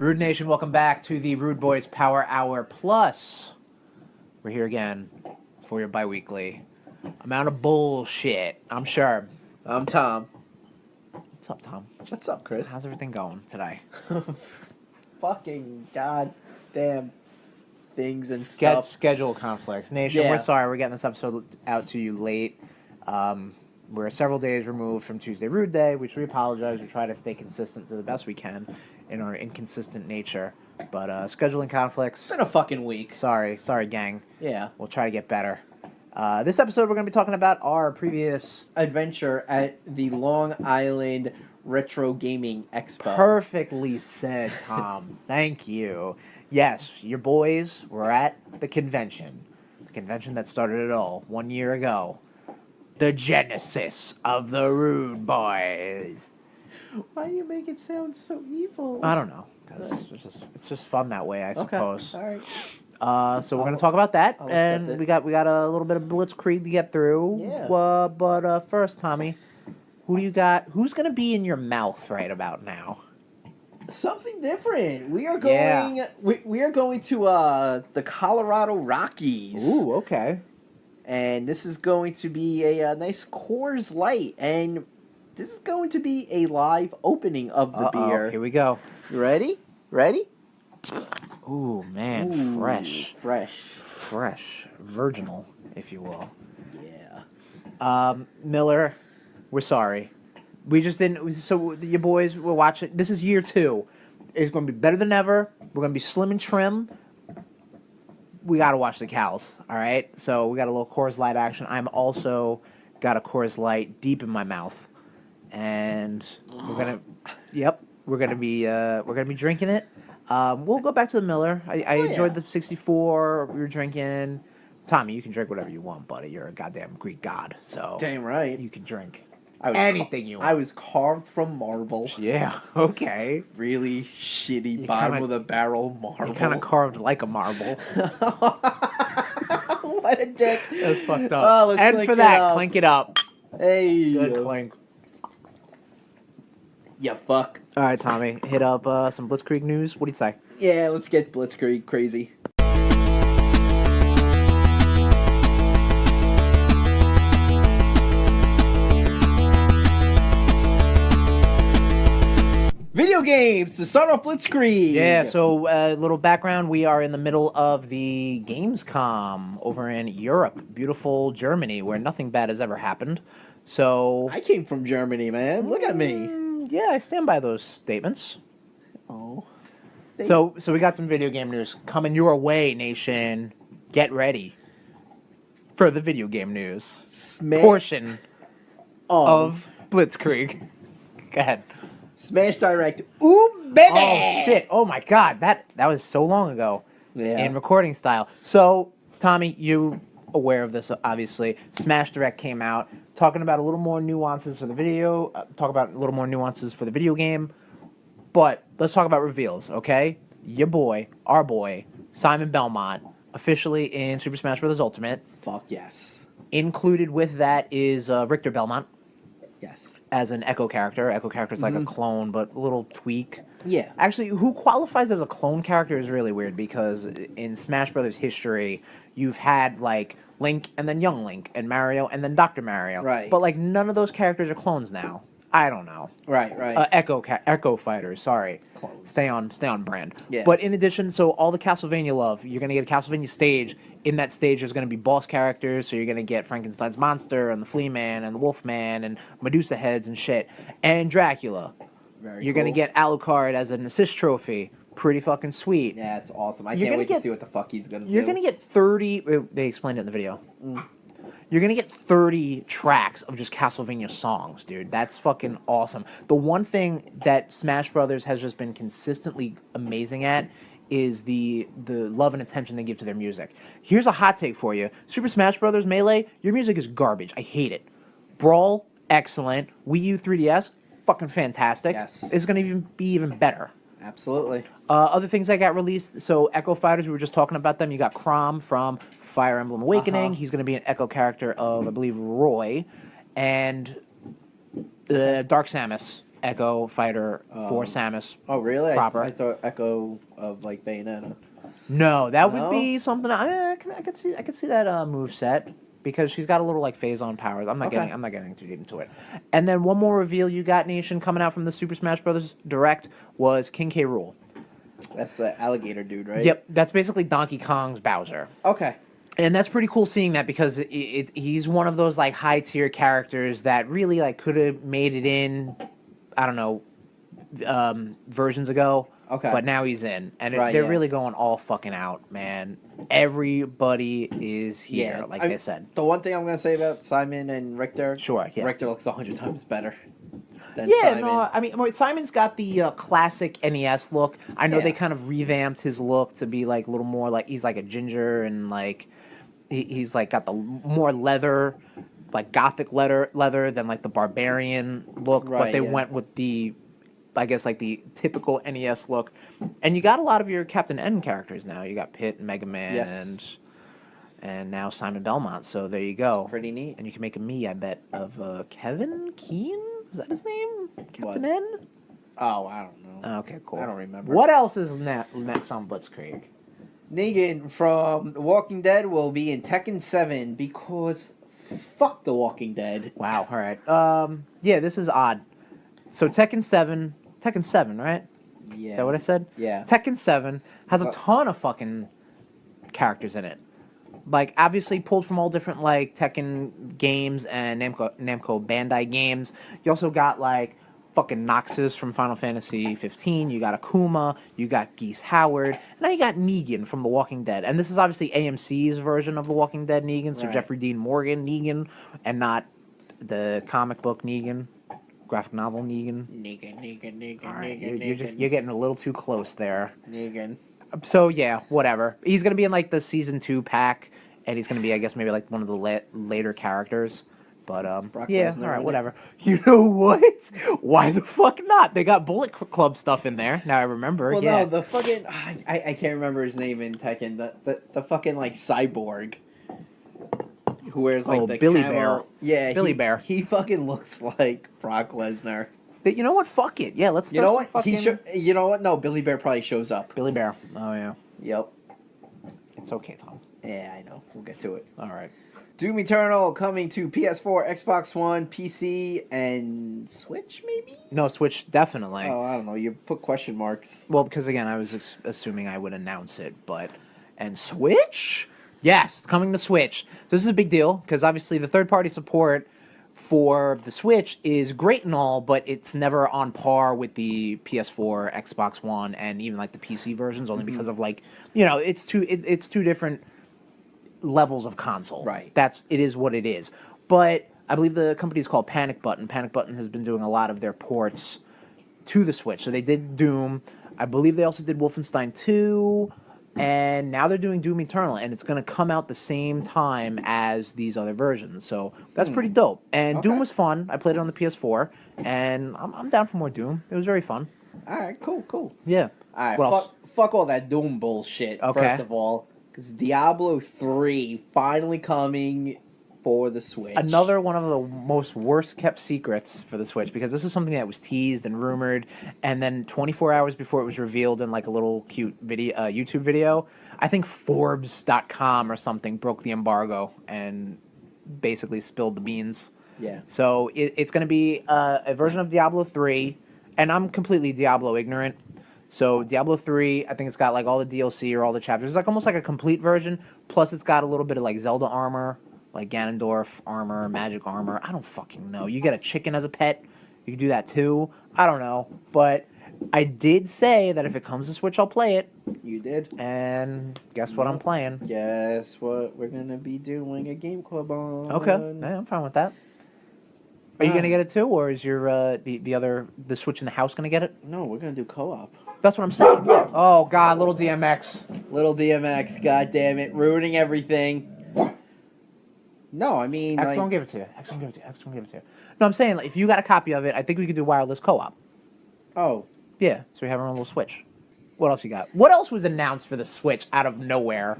RudeNation, welcome back to the Rude Boys Power Hour Plus. We're here again for your bi-weekly amount of bullshit. I'm Sherb. I'm Tom. What's up, Tom? What's up, Chris? How's everything going today? Fucking goddamn things and stuff. Schedule conflicts. Nation, Yeah. we're sorry. We're getting this episode out to you late. We're several days removed from Tuesday Rude Day, which we apologize. We try to stay consistent to the best we can in our inconsistent nature. But scheduling conflicts. It's been a fucking week. Sorry, gang. Yeah. We'll try to get better. This episode, we're going to be talking about our previous Adventure at the Long Island Retro Gaming Expo. Perfectly said, Tom. Thank you. Yes, your boys were at the convention. The convention that started it all 1 year ago. The genesis of the Rude Boys. Why do you make it sound so evil? I don't know. It's just fun that way, I suppose. Okay. All right. So we're going to talk about that, I'll and accept it. we got a little bit of Blitzkrieg to get through. Yeah. But first, Tommy, who do you got? Who's going to be in your mouth right about now? Something different. We are going. Yeah. We are going to the Colorado Rockies. Ooh, okay. And this is going to be a nice Coors Light, and this is going to be a live opening of the beer. Here we go. You ready? Ready? Ooh, man, Ooh, fresh, fresh. virginal, if you will. Yeah. Miller, we're sorry. We just didn't. So your boys were watching. This is year 2. It's going to be better than ever. We're going to be slim and trim. We got to watch the cows, all right? So we got a little Coors Light action. I'm also got a Coors Light deep in my mouth, and we're gonna be drinking it. We'll go back to the Miller. I enjoyed the 64 we were drinking. Tommy, you can drink whatever you want, buddy. You're a goddamn Greek god, so Damn right. you can drink I was anything you want. I was carved from marble. Yeah, okay. Really shitty You bottom kinda- of the barrel marble. You're kind of carved like a marble. What a dick. That's fucked up. Oh, let's And clink for it that, up. clink it up. Hey. Good clink. You fuck. All right, Tommy, hit up some Blitzkrieg news. What do you say? Yeah, let's get Blitzkrieg crazy. Video games to start off Blitzkrieg. Yeah, so a little background. We are in the middle of the Gamescom over in Europe, beautiful Germany, where nothing bad has ever happened. So, I came from Germany, man. Look at me. Yeah, I stand by those statements. Oh. So we got some video game news coming your way, nation. Get ready for the video game news portion of Blitzkrieg. Go ahead. Smash Direct. Ooh, baby! Oh shit! Oh my god, that was so long ago. Yeah. In recording style. So, Tommy, you aware of this? Obviously, Smash Direct came out, talking about a little more nuances for the video. Talk about a little more nuances for the video game. But let's talk about reveals, okay? Your boy, our boy, Simon Belmont, officially in Super Smash Bros. Ultimate. Fuck yes. Included with that is Richter Belmont Yes. as an Echo character. Echo character is like a clone, but a little tweak. Yeah. Actually, who qualifies as a clone character is really weird because in Smash Brothers history, you've had like Link and then Young Link and Mario and then Dr. Mario. Right. But like none of those characters are clones now. I don't know. Right. Echo fighters. Sorry. Clones. Stay on brand. Yeah. But in addition, so all the Castlevania love, you're gonna get a Castlevania stage. In that stage, there's gonna be boss characters. So you're gonna get Frankenstein's monster and the Flea Man and the Wolf Man and Medusa heads and shit and Dracula. You're gonna get Alucard as an assist trophy. Pretty fucking sweet. Yeah, it's awesome. I You're can't gonna wait get- to see what the fuck he's gonna do. You're gonna get 30. They explained it in the video. You're gonna get 30 tracks of just Castlevania songs, dude. That's fucking awesome. The one thing that Smash Brothers has just been consistently amazing at is the love and attention they give to their music. Here's a hot take for you: Super Smash Brothers Melee, your music is garbage. I hate it. Brawl, excellent. Wii U 3DS, fucking fantastic. Yes. It's gonna be even better. Absolutely. Other things that got released, so Echo Fighters, we were just talking about them. You got Chrom from Fire Emblem Awakening. He's going to be an Echo character of, I believe, Roy. And Dark Samus Echo Fighter for Samus. Oh, really? Proper. I thought Echo of like Bayonetta. No, that would No? be something. I could see that move set because she's got a little like phase on powers. I'm not getting too deep into it. And then one more reveal you got, Nation, coming out from the Super Smash Bros. Direct was King K. Rool. That's the alligator dude, right? Yep, that's basically Donkey Kong's Bowser. Okay. And that's pretty cool seeing that because he's one of those like high tier characters that really like could have made it in, I don't know, versions ago. Okay. But now he's in, and Right, they're yeah. really going all fucking out, man. Everybody is here, like they said. The one thing I'm gonna say about Simon and Richter. Sure, yeah. Richter looks 100 times better. Than Yeah, Simon. no, I mean, Simon's got the classic NES look. I know Yeah. they kind of revamped his look to be like a little more like he's like a ginger and like he's like got the more leather, like gothic leather than like the barbarian look. But Right, they yeah. went with the, I guess like the typical NES look, and you got a lot of your Captain N characters now. You got Pit, Mega Man, Yes. and now Simon Belmont. So there you go. Pretty neat. And you can make a me, I bet, of Kevin Keen. Is that his name? Captain What? N? Oh, I don't know. Okay, cool. I don't remember. What else is next on Blitzkrieg? Negan from The Walking Dead will be in Tekken 7 because fuck The Walking Dead. Wow. All right. Yeah, this is odd. So Tekken 7, right? Yeah. Is that what I said? Yeah. Tekken 7 has a ton of fucking characters in it. Like, obviously pulled from all different, like, Tekken games and Namco Bandai games. You also got, like, fucking Noxus from Final Fantasy 15. You got Akuma. You got Geese Howard. Now you got Negan from The Walking Dead. And this is obviously AMC's version of The Walking Dead Negan. So Right. Jeffrey Dean Morgan Negan and not the comic book Negan. Graphic novel Negan. Negan. All right, you're getting a little too close there. Negan. So yeah, whatever. He's gonna be in like the season 2 pack, and he's gonna be, I guess, maybe like one of the later characters. But Brock yeah, Lesnar all right, in it. whatever. You know what? Why the fuck not? They got Bullet Club stuff in there. Now I remember. Well, yeah. no, the fucking I can't remember his name in Tekken. The fucking like cyborg who wears like the Billy camo. Bear. Yeah, Billy Bear. He fucking looks like Brock Lesnar. You know what? Fuck it. Yeah, let's. You throw know some what? Fucking... You know what? No, Billy Bear probably shows up. Billy Bear. Oh yeah. Yep. It's okay, Tom. Yeah, I know. We'll get to it. All right. Doom Eternal coming to PS4, Xbox One, PC, and Switch, maybe? No, Switch definitely. Oh, I don't know. You put question marks. Well, because again, I was assuming I would announce it, and Switch? Yes, it's coming to Switch. So this is a big deal because obviously the third-party support for the Switch is great and all, but it's never on par with the PS4, Xbox One, and even like the PC versions, only because of like, it's two different levels of console. Right. It is what it is. But I believe the company is called Panic Button. Panic Button has been doing a lot of their ports to the Switch. So they did Doom. I believe they also did Wolfenstein 2. And now they're doing Doom Eternal. And it's going to come out the same time as these other versions. So that's pretty dope. And Okay. Doom was fun. I played it on the PS4. And I'm down for more Doom. It was very fun. All right, cool. Yeah. All right, What else? fuck all that Doom bullshit, Okay. first of all. Because Diablo 3 finally coming for the Switch. Another one of the most worst kept secrets for the Switch, because this is something that was teased and rumored, and then 24 hours before it was revealed in like a little cute video, YouTube video, I think Forbes.com or something broke the embargo and basically spilled the beans. Yeah. So it's going to be a version of Diablo 3, and I'm completely Diablo ignorant. So Diablo 3, I think it's got like all the DLC or all the chapters. It's like almost like a complete version. Plus it's got a little bit of like Zelda armor, like Ganondorf armor, magic armor. I don't fucking know. You get a chicken as a pet. You can do that too. I don't know. But I did say that if it comes to Switch, I'll play it. You did? And guess what I'm playing? Guess what we're going to be doing a game club on. Okay. Yeah, I'm fine with that. Are you going to get it too? Or is your the Switch in the house going to get it? No, we're going to do co-op. That's what I'm saying. Oh, God, little DMX. Little DMX, god damn it, ruining everything. No, I mean, X won't give it to you. X won't give it to you. No, I'm saying, like, if you got a copy of it, I think we could do wireless co-op. Oh, Yeah, so we have our own little Switch. What else you got? What else was announced for the Switch out of nowhere?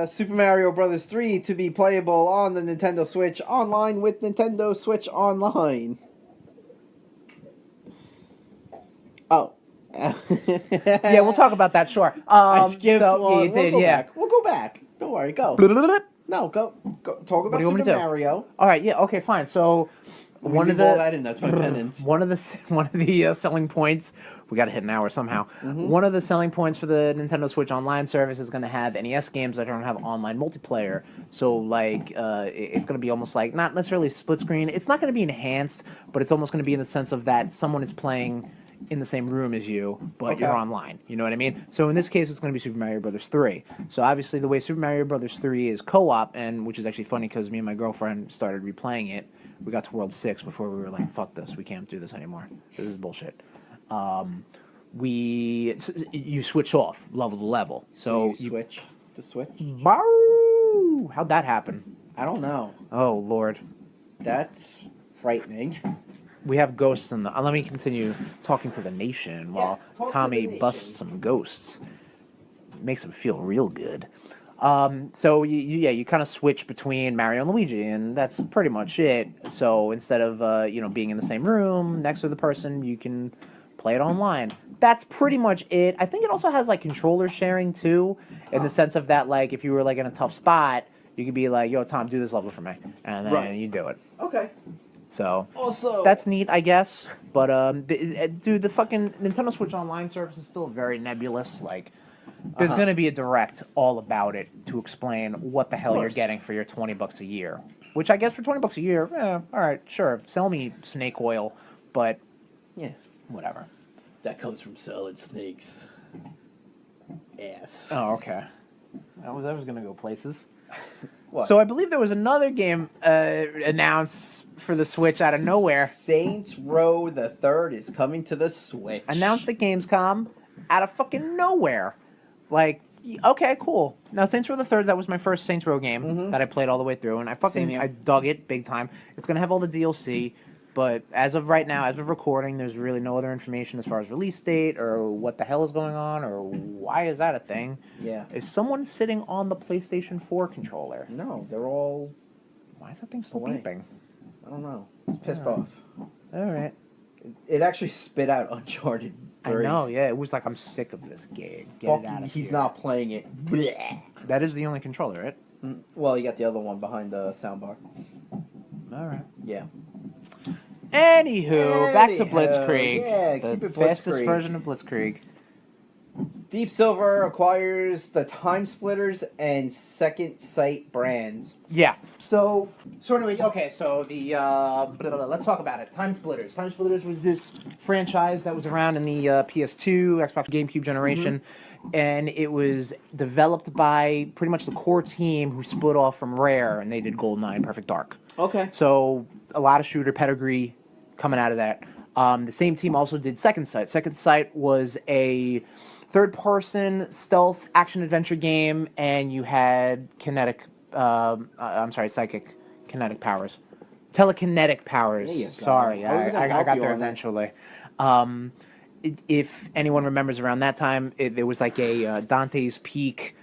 Super Mario Brothers 3 to be playable on the Nintendo Switch online with Nintendo Switch Online. Oh. Yeah, we'll talk about that. Sure. I skipped so, one. Yeah, you did. We'll go Yeah. back. We'll go back. Don't worry. Go. No, go. Talk about do you want me Super to do? Mario. All right. Yeah. Okay. Fine. So one of the all that in. That's my penance. one of the selling points. We got to hit an hour somehow. Mm-hmm. One of the selling points for the Nintendo Switch Online service is going to have NES games that don't have online multiplayer. So like, it's going to be almost like not necessarily split screen. It's not going to be enhanced, but it's almost going to be in the sense of that someone is playing in the same room as you, but you're online. You know what I mean? So in this case, it's going to be Super Mario Brothers 3. So obviously, the way Super Mario Brothers 3 is co-op, and which is actually funny because me and my girlfriend started replaying it. We got to World 6 before we were like, "Fuck this, we can't do this anymore. This is bullshit." You switch off level to level. So you switch the switch. Bow! How'd that happen? I don't know. Oh Lord, That's frightening. we have ghosts in the. Let me continue talking to the nation while Yes, talk to Tommy the nation. busts some ghosts. Makes him feel real good. So you kind of switch between Mario and Luigi, and that's pretty much it. So instead of being in the same room next to the person, you can play it online. That's pretty much it. I think it also has like controller sharing too, in the sense of that, like if you were like in a tough spot, you could be like, "Yo, Tom, do this level for me," and then you do it. Okay. So Also, that's neat, I guess. But dude, the fucking Nintendo Switch Online service is still very nebulous. Like, there's gonna be a direct all about it to explain what the hell you're course. getting for your $20 a year. Which I guess for $20 a year, all right, sure, sell me snake oil, but yeah, whatever. that comes from Solid Snake's ass. Oh, okay. I was gonna go places. What? So I believe there was another game announced for the Switch out of nowhere. Saints Row the Third is coming to the Switch. Announced at Gamescom out of fucking nowhere. Like, okay, cool. Now, Saints Row the Third, that was my first Saints Row game that I played all the way through, and I dug it big time. It's gonna have all the DLC, but as of right now, as of recording, there's really no other information as far as release date or what the hell is going on or why is that a thing. Yeah. Is someone sitting on the PlayStation 4 controller? No, they're all. Why is that thing still Away. beeping? I don't know. It's pissed Alright. off. All right. It actually spit out Uncharted 3. I know, yeah. It was like, I'm sick of this game. Get Fuck, it out of he's here. not playing it. Blech. That is the only controller, right? Well, you got the other one behind the soundbar. All right. Yeah. Anywho, back to Anyhow, Blitzkrieg. yeah, the keep it fastest Blitzkrieg. version of Blitzkrieg. Deep Silver acquires the Time Splitters and Second Sight brands. Yeah. So anyway, okay. So the let's talk about it. Time Splitters. Time Splitters was this franchise that was around in the PS2, Xbox, GameCube generation, and it was developed by pretty much the core team who split off from Rare, and they did GoldenEye and Perfect Dark. Okay. So a lot of shooter pedigree coming out of that. The same team also did Second Sight. Second Sight was a third-person stealth action-adventure game, and you had psychic kinetic powers. Telekinetic powers. There you go. Sorry, I was gonna I help got you there on that. eventually. If anyone remembers around that time, there was like a Dante's Peak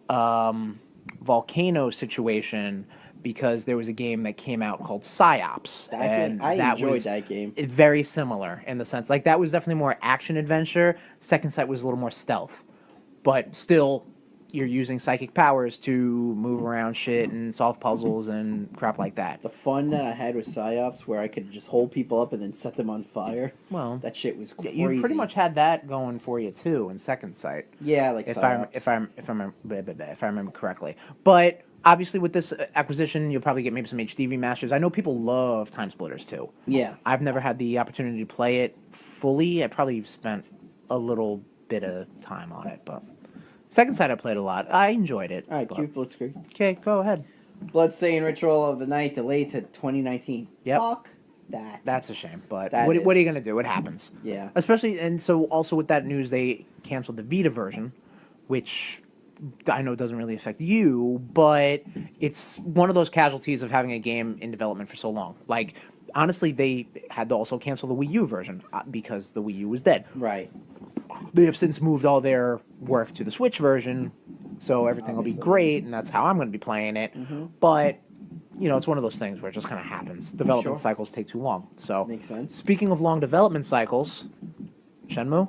volcano situation because there was a game that came out called PsyOps. I enjoyed that game. Very similar in the sense, like that was definitely more action adventure. Second Sight was a little more stealth, but still, you're using psychic powers to move around shit and solve puzzles and crap like that. The fun that I had with PsyOps, where I could just hold people up and then set them on fire. Well, That shit was crazy. you pretty much had that going for you too in Second Sight. Yeah, like if PsyOps. I remember correctly. But obviously, with this acquisition, you'll probably get maybe some HD remasters. I know people love Time Splitters too. Yeah. I've never had the opportunity to play it fully. I probably spent a little bit of time on it, but Second Sight I played a lot. I enjoyed it. All right, but- cue Blitzkrieg. Okay, go ahead. Bloodstained Ritual of the Night delayed to 2019. Yep. Fuck that. That's a shame, but That what are is. you gonna do? It happens. Yeah. Especially, and so also with that news, they canceled the Vita version, which I know doesn't really affect you, but it's one of those casualties of having a game in development for so long. Like, honestly, they had to also cancel the Wii U version because the Wii U was dead. Right. They have since moved all their work to the Switch version, so everything will be Obviously. great, and that's how I'm going to be playing it. But, you know, it's one of those things where it just kind of happens. Development Sure. cycles take too long. So, Makes sense. speaking of long development cycles, Shenmue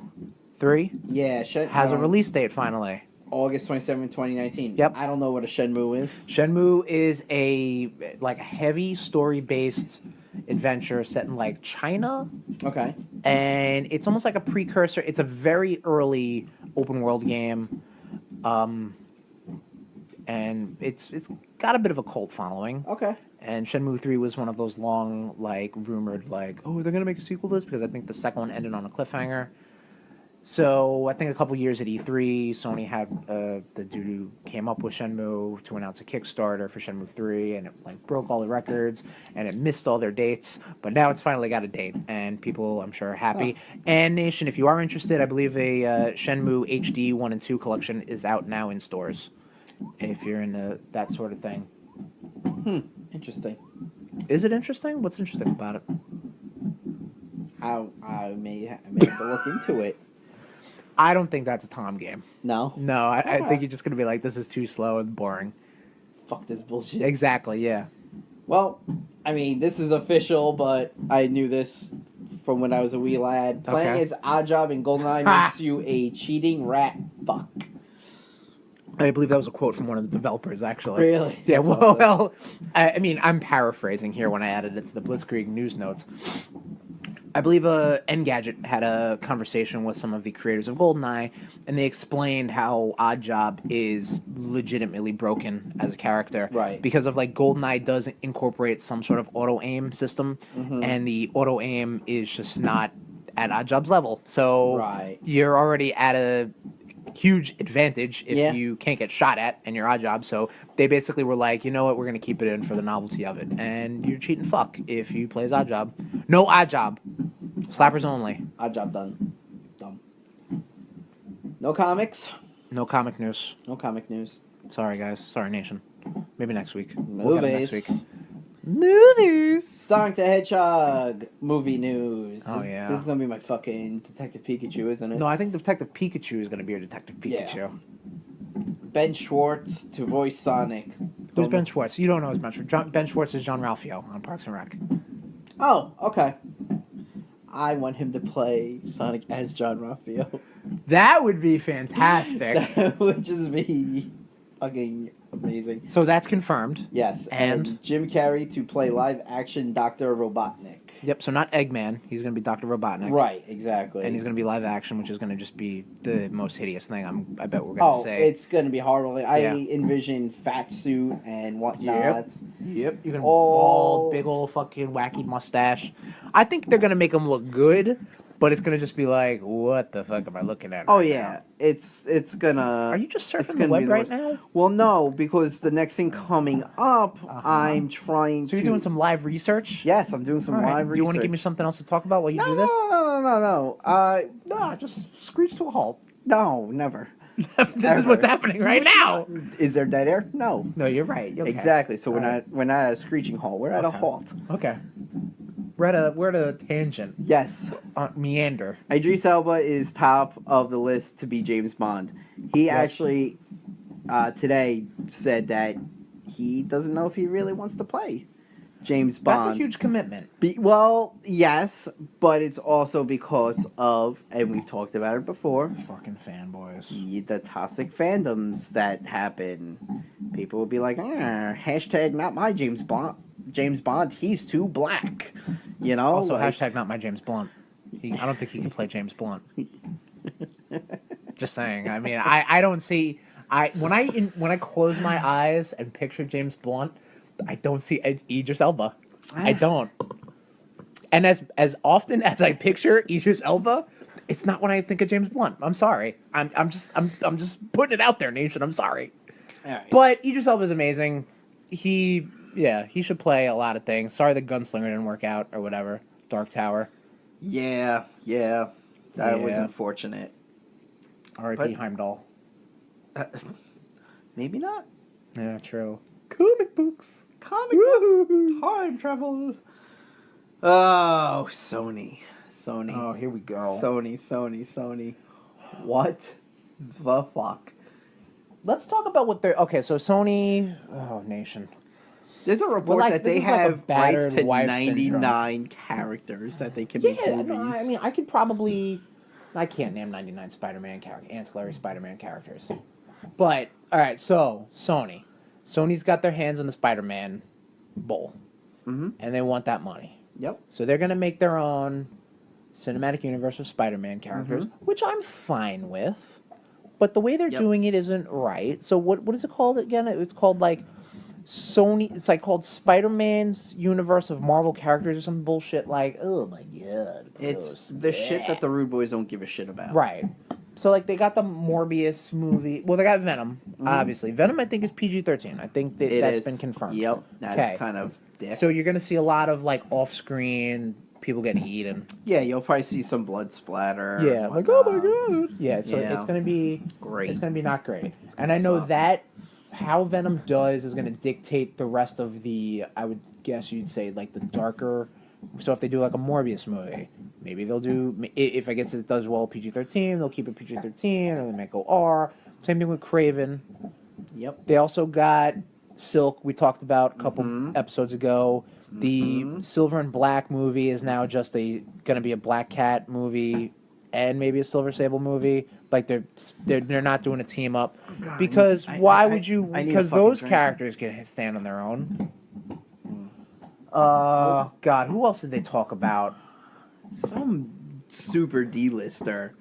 3 Yeah, has a release date finally. August 27, 2019. Yep. I don't know what a Shenmue is. Shenmue is a heavy story-based adventure set in like China, Okay. and it's almost like a precursor. It's a very early open world game, and it's got a bit of a cult following. Okay. And Shenmue 3 was one of those long, like, rumored, like, oh, they're gonna make a sequel to this, because I think the second one ended on a cliffhanger. So I think a couple years at E3, Sony had the dude who came up with Shenmue to announce a Kickstarter for Shenmue 3, and it like broke all the records, and it missed all their dates. But now it's finally got a date, and people, I'm sure, are happy. And Nation, if you are interested, I believe a Shenmue HD 1 and 2 collection is out now in stores. If you're into that sort of thing. Interesting. Is it interesting? What's interesting about it? I may have to look into it. I don't think that's a Tom game. No? No, I think you're just going to be like, this is too slow and boring. Fuck this bullshit. Exactly, yeah. Well, I mean, this is official, but I knew this from when I was a wee lad. Playing Okay. as Oddjob in GoldenEye makes you a cheating rat fuck. I believe that was a quote from one of the developers, actually. Really? Yeah, That's well, awesome. I mean, I'm paraphrasing here when I added it to the Blitzkrieg news notes. I believe Engadget had a conversation with some of the creators of GoldenEye, and they explained how Oddjob is legitimately broken as a character. Right. Because of, like, GoldenEye does incorporate some sort of auto-aim system, and the auto-aim is just not at Oddjob's level. So Right. you're already at a huge advantage if Yeah. you can't get shot at and you're Oddjob. So they basically were like, you know what, we're going to keep it in for the novelty of it. And you're cheating fuck if you play as Oddjob. No Oddjob. Slappers only. Oddjob done. Dumb. No comics. No comic news. No comic news. Sorry, guys. Sorry, Nation. Maybe next week. Movies. We'll get 'em next week. Movies. Sonic the Hedgehog movie news. Oh, This- yeah. This is gonna be my fucking Detective Pikachu, isn't it? No, I think Detective Pikachu is going to be your Detective Yeah. Pikachu. Ben Schwartz to voice Sonic. Who's Don't Ben know- Schwartz? You don't know who's Ben Schwartz. Ben Schwartz is John Ralphio on Parks and Rec. Oh, okay. I want him to play Sonic as John Ralphio. That would be fantastic. That would just be fucking amazing. So that's confirmed. Yes, And? Jim Carrey to play live action Dr. Robotnik. Yep, so not Eggman. He's going to be Dr. Robotnik. Right, exactly. And he's going to be live action, which is going to just be the most hideous thing I bet we're going to say. It's going to be horrible. I Yeah. envision fat suit and whatnot. Yep. You're going to All- bald, big old fucking wacky mustache. I think they're going to make him look good, but it's going to just be like, what the fuck am I looking at? Oh right yeah, now? it's gonna. Are you just it's surfing the gonna web be right worst. now? Well, no, because the next thing coming up, I'm trying So to. you're doing some live research? Yes, I'm doing some All right. live research. Do you want to give me something else to talk about while you No, do this? no. No, just screech to a halt. No, never. This is Ever. what's happening right now. Is there dead air? No. No, you're right. Okay. Exactly. So All right. we're not at a screeching halt. We're at a Okay. halt. Okay. We're at a tangent. Yes. Meander. Idris Elba is top of the list to be James Bond. He Yep. actually today said that he doesn't know if he really wants to play James Bond. That's a huge commitment. Well, yes, but it's also because of, and we've talked about it before, Fucking fanboys. the toxic fandoms that happen. People will be like, hashtag not my James Bond. James Bond, he's too black. You know? Also, like- hashtag not my James Blunt. I don't think he can play James Blunt. Just saying. I mean, I don't see. When I close my eyes and picture James Blunt, I don't see Idris Elba. I don't. And as often as I picture Idris Elba, it's not when I think of James Blunt. I'm sorry. I'm just putting it out there, Nation. I'm sorry. All right. But Idris Elba is amazing. He should play a lot of things. Sorry the Gunslinger didn't work out or whatever. Dark Tower. Yeah. That was Yeah. unfortunate. R.I.P. But- Heimdall. Maybe not. Yeah, true. Comic books. Comic books. Time travel. Oh, Sony. Oh, here we go. Sony. What the fuck? Let's talk about what they're... Okay, so Sony... Oh, Nation. There's a report like, that this they is like a have rights battered to wife 99 characters that they can make Yeah, movies. no, I mean, I could probably... I can't name 99 Spider-Man characters, ancillary Spider-Man characters. But, alright, so, Sony. Sony's got their hands on the Spider-Man bowl. Mm-hmm. And they want that money. Yep. So they're going to make their own cinematic universe of Spider-Man characters, which I'm fine with. But the way they're doing it isn't right. So what is it called again? It's called, like, Sony... It's, like, called Spider-Man's universe of Marvel characters or some bullshit like, oh, my God. It's gross. the shit that the Rude Boys don't give a shit about. Right. So, like, they got the Morbius movie. Well, they got Venom, obviously. Venom, I think, is PG-13. I think that's been confirmed. Yep. That's kind of dick. So you're going to see a lot of, like, off-screen people getting eaten. Yeah, you'll probably see some blood splatter. Yeah, like, oh, my God. Yeah, so Yeah. it's going to be... Great. It's going to be not great. It's And gonna I know suck. that how Venom does is going to dictate the rest of the, I would guess you'd say, like, the darker... So if they do, like, a Morbius movie... Maybe they'll do, if I guess it does well PG-13, they'll keep it PG-13, or they might go R. Same thing with Craven. Yep. They also got Silk, we talked about a couple episodes ago. The Silver and Black movie is now just going to be a Black Cat movie and maybe a Silver Sable movie. Like, they're not doing a team up. Because why would you, because those characters can stand on their own. God, who else did they talk about? Some super D-lister.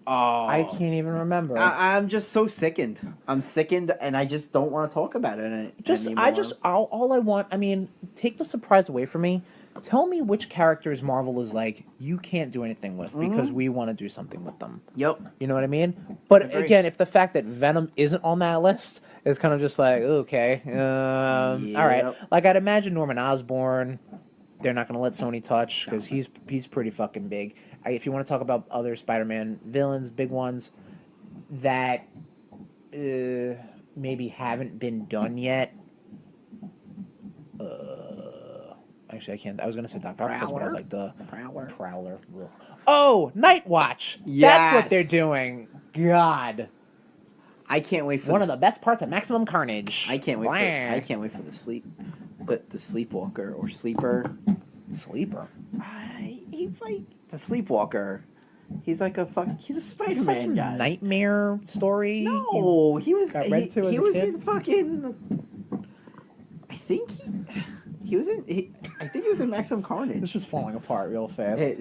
Oh, I can't even remember. I'm just so sickened. I'm sickened, and I just don't want to talk about it anymore. All I want, I mean, take the surprise away from me. Tell me which characters Marvel is like, you can't do anything with because we want to do something with them. Yep. You know what I mean? But Agreed. again, if the fact that Venom isn't on that list is kind of just like, okay, all right. Like, I'd imagine Norman Osborn, they're not going to let Sony touch because he's pretty fucking big. If you want to talk about other Spider-Man villains, big ones that maybe haven't been done yet. Actually, I can't. I was going to say Doc Ock, but I was like the Prowler. Ugh. Oh, Night Watch. That's what they're doing. God. I can't wait for one of the best parts of Maximum Carnage. I can't wait for the sleepwalker or sleeper. Sleeper. He's like the sleepwalker. He's like he's a Spider-Man like some guy. Nightmare story. No, he was. Got read to as he a was kid? in fucking. I think he was in. I think he was in Maximum Carnage. This is falling apart real fast.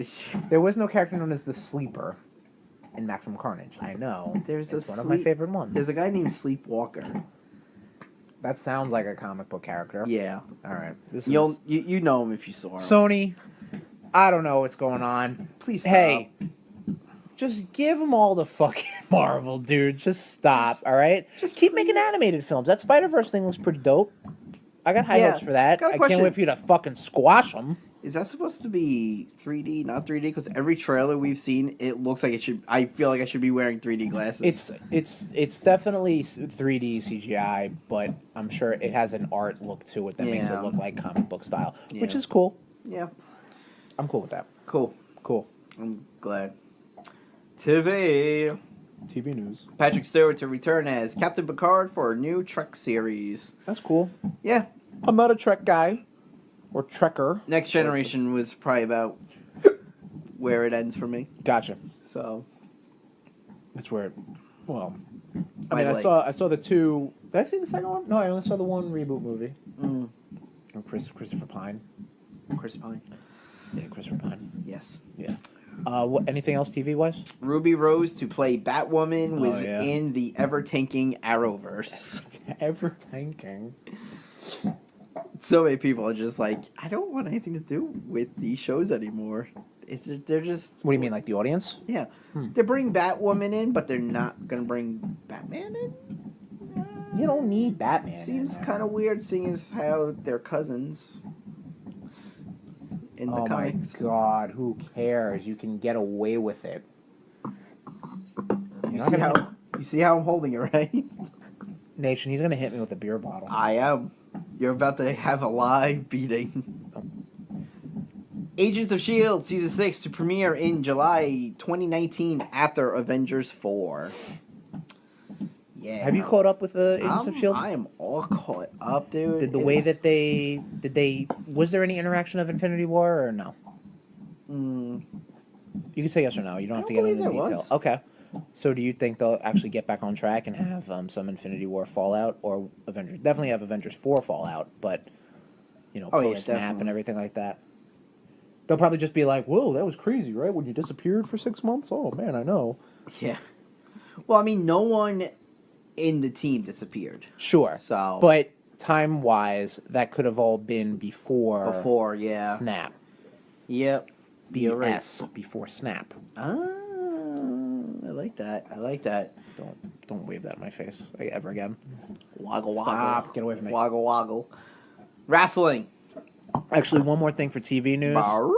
There was no character known as the Sleeper in Maximum Carnage. I know. It's one of my favorite ones. There's a guy named Sleepwalker. That sounds like a comic book character. Yeah. All right. You know him if you saw him. Sony, I don't know what's going on. Please stop. Hey, just give them all the fucking Marvel, dude. Just stop, all right? Just keep making animated films. That Spider-Verse thing looks pretty dope. I got high hopes for that. got a I question. can't wait for you to fucking squash them. Is that supposed to be 3D, not 3D? Because every trailer we've seen, it looks like it should. I feel like I should be wearing 3D glasses. It's definitely 3D CGI, but I'm sure it has an art look to it that makes it look like comic book style, which is cool. Yeah. I'm cool with that. Cool. I'm glad. TV news. Patrick Stewart to return as Captain Picard for a new Trek series. That's cool. Yeah. I'm not a Trek guy. Or Trekker. Next Generation was probably about where it ends for me. Gotcha. So. That's where it... Well... I mean, I saw the two... Did I see the second one? No, I only saw the one reboot movie. Or Christopher Pine. Chris Pine. Yeah, Christopher Pine. Yes. Yeah. Anything else TV-wise? Ruby Rose to play Batwoman within the ever-tanking Arrowverse. Ever-tanking? So many people are just like, I don't want anything to do with these shows anymore. They're just... What do you mean, like the audience? Yeah. They're bringing Batwoman in, but they're not going to bring Batman in? You don't need Batman. Seems kind of weird seeing as how they're cousins in the comics. Oh my god, who cares? You can get away with it. You see how I'm holding it, right? Nation, he's going to hit me with a beer bottle. I am. You're about to have a live beating. Agents of S.H.I.E.L.D. Season 6 to premiere in July 2019 after Avengers 4. Yeah. Have you caught up with the Agents of S.H.I.E.L.D.? I am all caught up, dude. Did the way that they was there any interaction of Infinity War or no? Mm, You can say yes or no. You don't have to don't get into believe there detail. was. Okay. So do you think they'll actually get back on track and have some Infinity War fallout or Avengers? Definitely have Avengers 4 fallout, but Oh, yeah, post snap definitely. and everything like that. They'll probably just be like, "Whoa, that was crazy, right? When you disappeared for 6 months? Oh man, I know." yeah. Well, I mean, no one in the team disappeared. Sure. So. But time-wise, that could have all been before Yeah. Snap. Yep. You're right. BS before Snap. Ah, I like that. I like that. Don't wave that in my face ever again. Woggle woggle. Stop. Get away from me. Woggle woggle. Wrestling. Actually, one more thing for TV news. Baroo.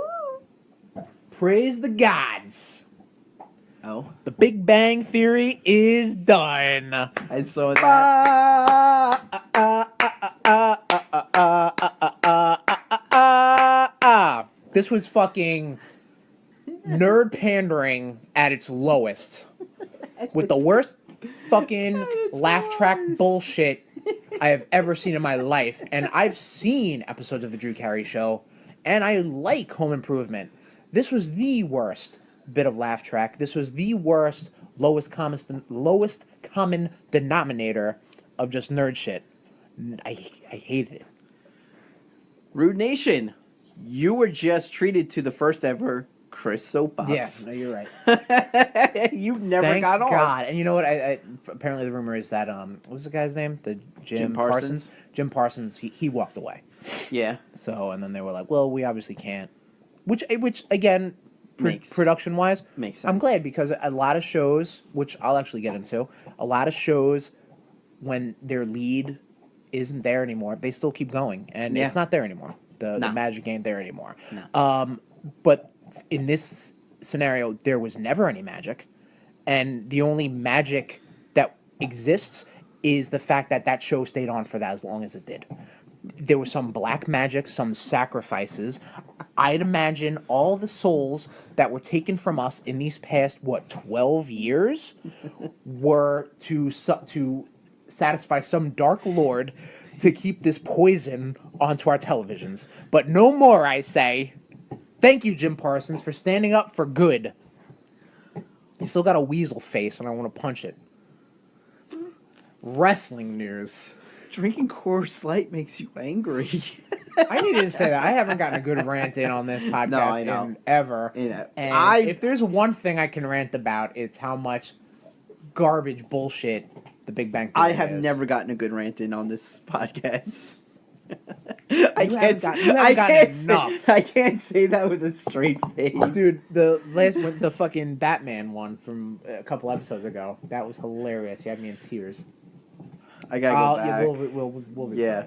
Praise the gods. Oh, The Big Bang Theory is done. I saw that. This was fucking nerd pandering at its lowest. With the worst fucking laugh track bullshit I have ever seen in my life. And I've seen episodes of The Drew Carey Show, and I like Home Improvement. This was the worst bit of laugh track. This was the worst, lowest common denominator of just nerd shit. I hated it. RudeNation, you were just treated to the first ever Chris soapbox. Yes, no, you're right. You never Thank got off. God. And you know what? I apparently the rumor is that what was the guy's name? The Jim Parsons? Jim Parsons. He walked away. Yeah. So and then they were like, well, we obviously can't. Which again, Makes- production wise, makes I'm sense. glad because a lot of shows, which I'll actually get into, a lot of shows when their lead isn't there anymore, they still keep going, and Yeah. it's not there anymore. The No. magic ain't there anymore. No. But in this scenario, there was never any magic, and the only magic that exists is the fact that that show stayed on for that as long as it did. There was some black magic, some sacrifices. I'd imagine all the souls that were taken from us in these past 12 years were to satisfy some dark lord to keep this poison onto our televisions. But no more, I say. Thank you, Jim Parsons, for standing up for good. You still got a weasel face, and I want to punch it. Wrestling news. Drinking Coors Light makes you angry. I needed to say that. I haven't gotten a good rant in on this podcast No, I know. in ever. Yeah. And if there's one thing I can rant about, it's how much garbage bullshit the Big Bang Theory I have is. never gotten a good rant in on this podcast. You haven't gotten enough. I can't say that with a straight face. Dude, the last one, the fucking Batman one from a couple episodes ago, that was hilarious. You had me in tears. I gotta go back. Yeah, we'll be Yeah.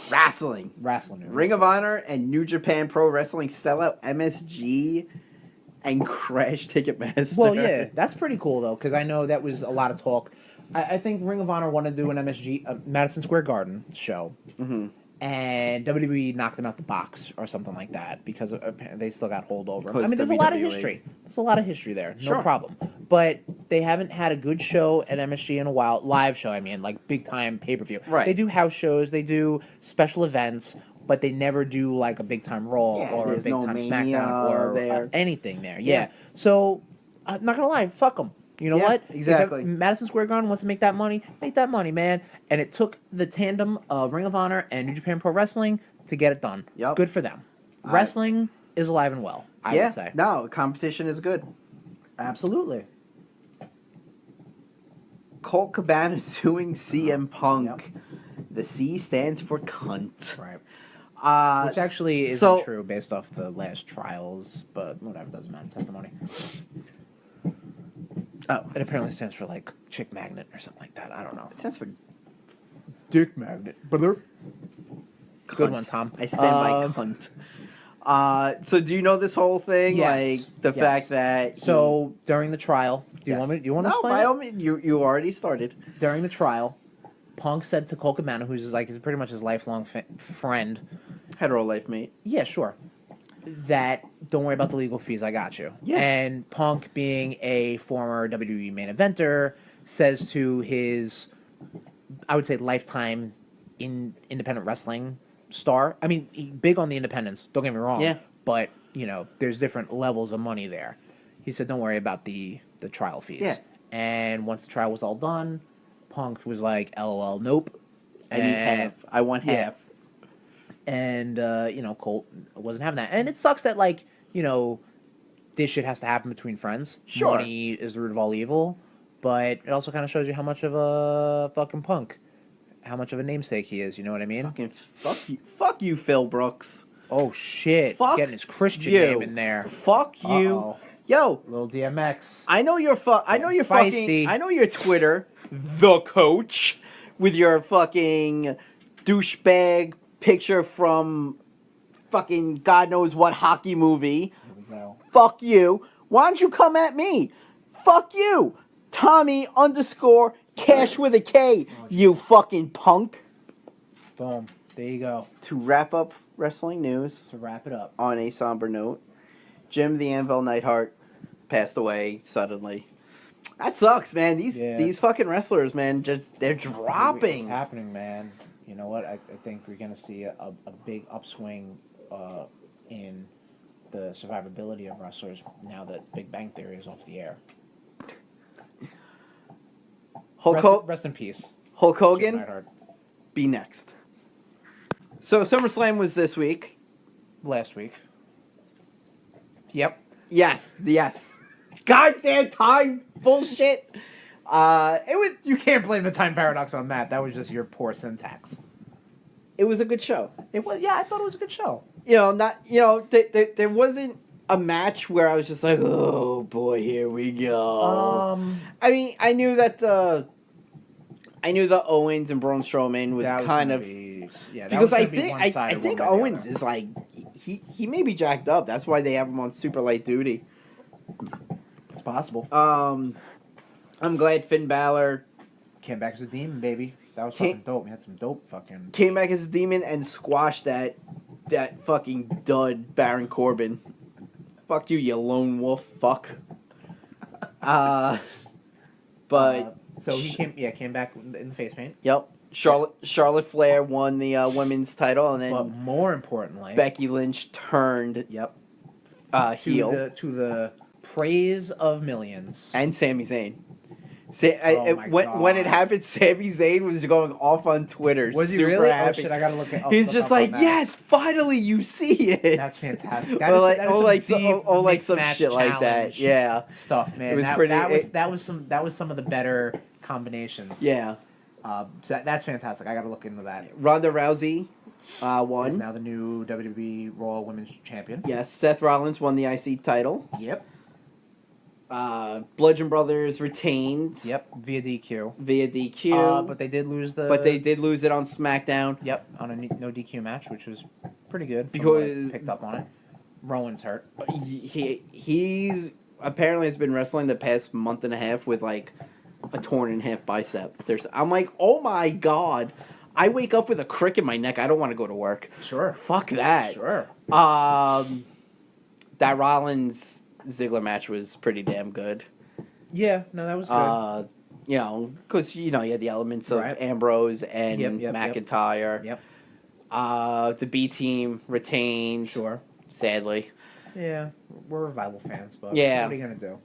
Wrestling. Wrestling news. Ring of Honor and New Japan Pro Wrestling sell out MSG and crash Ticketmaster. Well, yeah, that's pretty cool though, because I know that was a lot of talk. I think Ring of Honor wanted to do an MSG Madison Square Garden show, Mm-hmm. and WWE knocked them out the box or something like that because they still got holdover. I Because mean, there's a lot of WWE. history. There's a lot of history there, no Sure. problem. But they haven't had a good show at MSG in a while. Live show, I mean, like big time pay per view. Right. They do house shows, they do special events, but they never do like a big time Raw Yeah, or a there's big no time Mania SmackDown or there. anything there. Yeah. Yeah. So, I'm not gonna lie, fuck them. You know Yeah, what? exactly. If Madison Square Garden wants to make that money, man. And it took the tandem of Ring of Honor and New Japan Pro Wrestling to get it done. Yep. Good for them. Wrestling is alive and well, I would say. No, competition is good. Absolutely. Colt Cabana suing CM Punk. Yep. The C stands for cunt. Right. Which actually isn't so- true based off the last trials, but whatever, doesn't matter. Testimony. Oh, it apparently stands for like chick magnet or something like that. I don't know. It stands for Dick magnet. Good cunt. one, Tom. I stand by cunt. So do you know this whole thing? Yes. Like the Yes. fact that So during the trial, do you Yes. want me? Do you want to No, explain? by it? all means, you already started. During the trial, Punk said to Colt Cabana, who's like pretty much his lifelong friend. Hetero life mate. Yeah, sure. that don't worry about the legal fees, I got you. Yeah. And Punk, being a former WWE main eventer, says to his, I would say, lifetime in independent wrestling star. I mean, big on the independents, don't get me wrong. Yeah. But, there's different levels of money there. He said, don't worry about the trial fees. Yeah. And once the trial was all done, Punk was like, LOL, nope. I need half. I want Yeah. half. And, Colt wasn't having that. And it sucks that, this shit has to happen between friends. Sure. Money is the root of all evil. But it also kind of shows you how much of a fucking punk, how much of a namesake he is. You know what I mean? Fucking fuck you, Phil Brooks. Oh, shit. Fuck Getting his Christian you. name in there. Fuck you. Uh-oh. Yo, Little DMX. I know you're Feisty. fucking. I know your Twitter, the coach, with your fucking douchebag picture from fucking God knows what hockey movie. No. Fuck you. Why don't you come at me? Fuck you. Tommy _ Cash with a K. You fucking punk. Boom. There you go. To wrap up wrestling news To wrap it up. on a somber note, Jim the Anvil Neidhart passed away suddenly. That sucks, man. These fucking wrestlers, man, they're dropping. What's happening, man? You know what? I think we're going to see a big upswing in the survivability of wrestlers now that Big Bang Theory is off the air. Rest in peace. Hulk Jim Hogan, Neidhart. be next. So SummerSlam was this week. Last week. Yep. Yes. Goddamn time bullshit. It was You can't blame the time paradox on that. That was just your poor syntax. it was a good show. It was. Yeah, I thought it was a good show. There wasn't a match where I was just like, oh boy, here we go. I mean, I knew that Owens and Braun Strowman was kind of because I think Owens is like he may be jacked up. That's why they have him on super light duty. It's possible. I'm glad Finn Balor Came back as a demon, baby. That was fucking dope. We had some dope fucking. came back as a demon and squashed that fucking dud Baron Corbin. Fuck you, you lone wolf fuck. But So he came back in the face paint. yep, Charlotte Flair won the women's title, and But then more importantly, Becky Lynch turned yep, heel, to the praise of millions. and Sami Zayn. When it happened, Sami Zayn was going off on Twitter. Was he super really? happy. Oh shit! I gotta look at. He's just like, yes, finally you see it. That's fantastic. Like some shit like that. Yeah, Stuff, man. It was pretty. That was some of the better combinations. Yeah, So that's fantastic. I gotta look into that. Ronda Rousey Is won. now the new WWE Raw Women's Champion. Yes, Seth Rollins won the IC title. Yep. Bludgeon Brothers retained. Yep. Via DQ. Via DQ. But they did lose the. But they did lose it on SmackDown. Yep, on a no DQ match, which was pretty good. Because- picked up on it. Rowan's hurt. He's apparently has been wrestling the past month and a half with like a torn in half bicep. I'm like, oh my god. I wake up with a crick in my neck. I don't want to go to work. Sure. Fuck that. Sure. That Rollins Ziggler match was pretty damn good. Yeah. No, that was good. Because you had the elements of Right. Ambrose and Yep. McIntyre. Yep. The B team retained. Sure. Sadly. Yeah, we're Revival fans, but Yeah. what are you gonna do?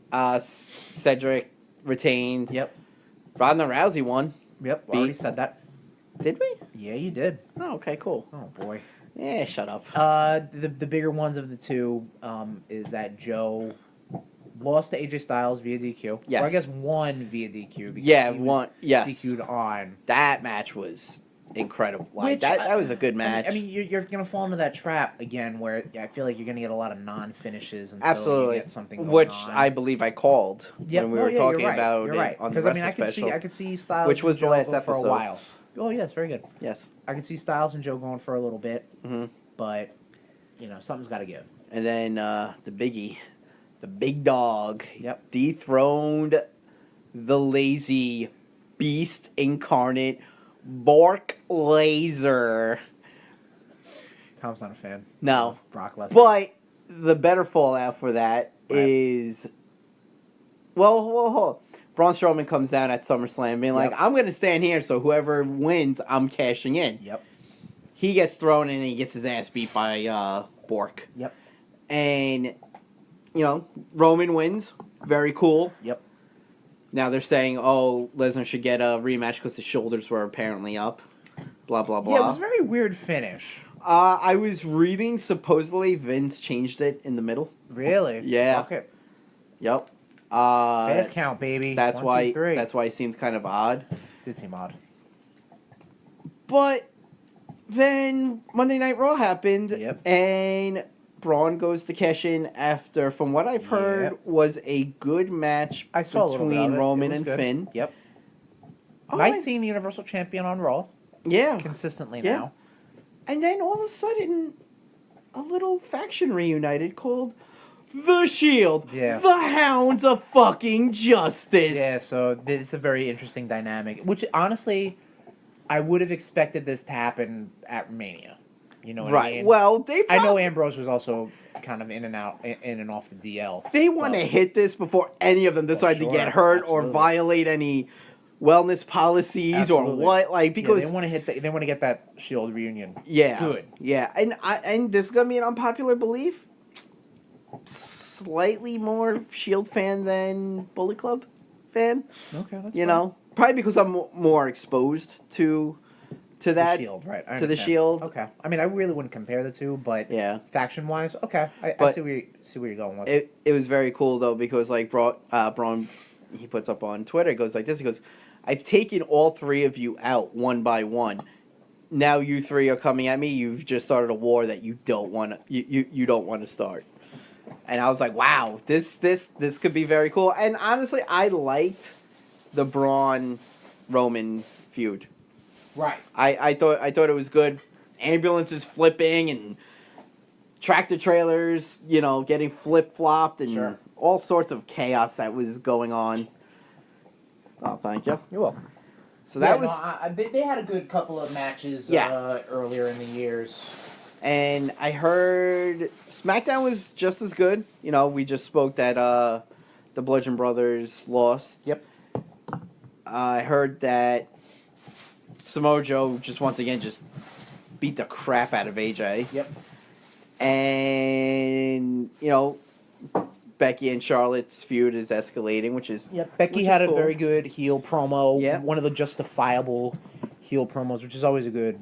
Cedric retained. Yep. Ronda Rousey won. Yep. Beat- Already said that. Did we? Yeah, you did. Oh, okay, cool. Oh boy. Yeah, shut up. The bigger ones of the two is that Joe lost to AJ Styles via DQ. Yes. Or I guess won via DQ. Because Yeah, he was one. Yes. DQ'd on. That match was incredible. Like Which, that was a good match. I mean, you're gonna fall into that trap again, where I feel like you're gonna get a lot of non-finishes until absolutely. you get something going Which on. I believe I called when we were talking about you're it right. on the Because Wrestling Special. I could see Styles, Which was and the Joe last go for episode. a while. Oh yes, very good. Yes. I could see Styles and Joe going for a little bit, Hmm. but something's got to give. And then the biggie, the big dog, Yep. dethroned the lazy beast incarnate, Bork Laser. Tom's not a fan. No. of Brock Lesnar. But the better fallout for that Right. is, well, Braun Strowman comes down at SummerSlam being like, Yep. I'm going to stand here, so whoever wins, I'm cashing in. Yep. He gets thrown and he gets his ass beat by Bork. Yep. And, Roman wins. Very cool. Yep. Now they're saying, oh, Lesnar should get a rematch because his shoulders were apparently up. Blah, blah, blah. Yeah, it was a very weird finish. I was reading, supposedly Vince changed it in the middle. Really? Yeah. Okay. Yep. Fast count, baby. That's 1, why. 2, 3. That's why it seemed kind of odd. Did seem odd. But then Monday Night Raw happened, Yep. and Braun goes to cash in after, from what I've heard, Yep. was a good match I saw a little bit between of it. Roman It was and good. Finn. Yep. Oh, Nice and- seeing the Universal Champion on Raw Yeah. consistently Yeah. now. And then all of a sudden, a little faction reunited called The Shield. Yeah. The Hounds of fucking Justice. Yeah, so it's a very interesting dynamic. Which honestly, I would have expected this to happen at Mania. You know what I Right. mean? Well, I know Ambrose was also kind of in and off the DL. They want to but- hit this before any of them decide sure, to get hurt absolutely. or violate any wellness policies Absolutely. or what. Like, because they want to hit. They want to get that Shield reunion. yeah, Good. Yeah, and this is gonna be an unpopular belief. Slightly more Shield fan than Bullet Club fan. Okay, that's You know, probably because I'm more exposed to that. the Shield, right? I to the understand. Shield. Okay, I mean, I really wouldn't compare the two, but Yeah. faction wise, okay, I But see where you're going with. It was very cool though because like Braun, he puts up on Twitter, it goes like this. He goes, "I've taken all three of you out one by one. Now you three are coming at me. You've just started a war that you don't want to you don't want to start." And I was like, "Wow, this could be very cool." And honestly, I liked the Braun Roman feud. Right. I thought it was good. Ambulances flipping and tractor trailers, getting flip flopped and Sure. all sorts of chaos that was going on. Oh, thank you. You're welcome. So that was, they had a good couple of matches Yeah. earlier in the years. and I heard SmackDown was just as good. We just spoke that the Bludgeon Brothers lost. Yep. I heard that Samoa Joe once again beat the crap out of AJ. Yep. And Becky and Charlotte's feud is escalating, which is Yep. Becky which had is a cool. very good heel promo. Yeah. One of the justifiable heel promos, which is always a good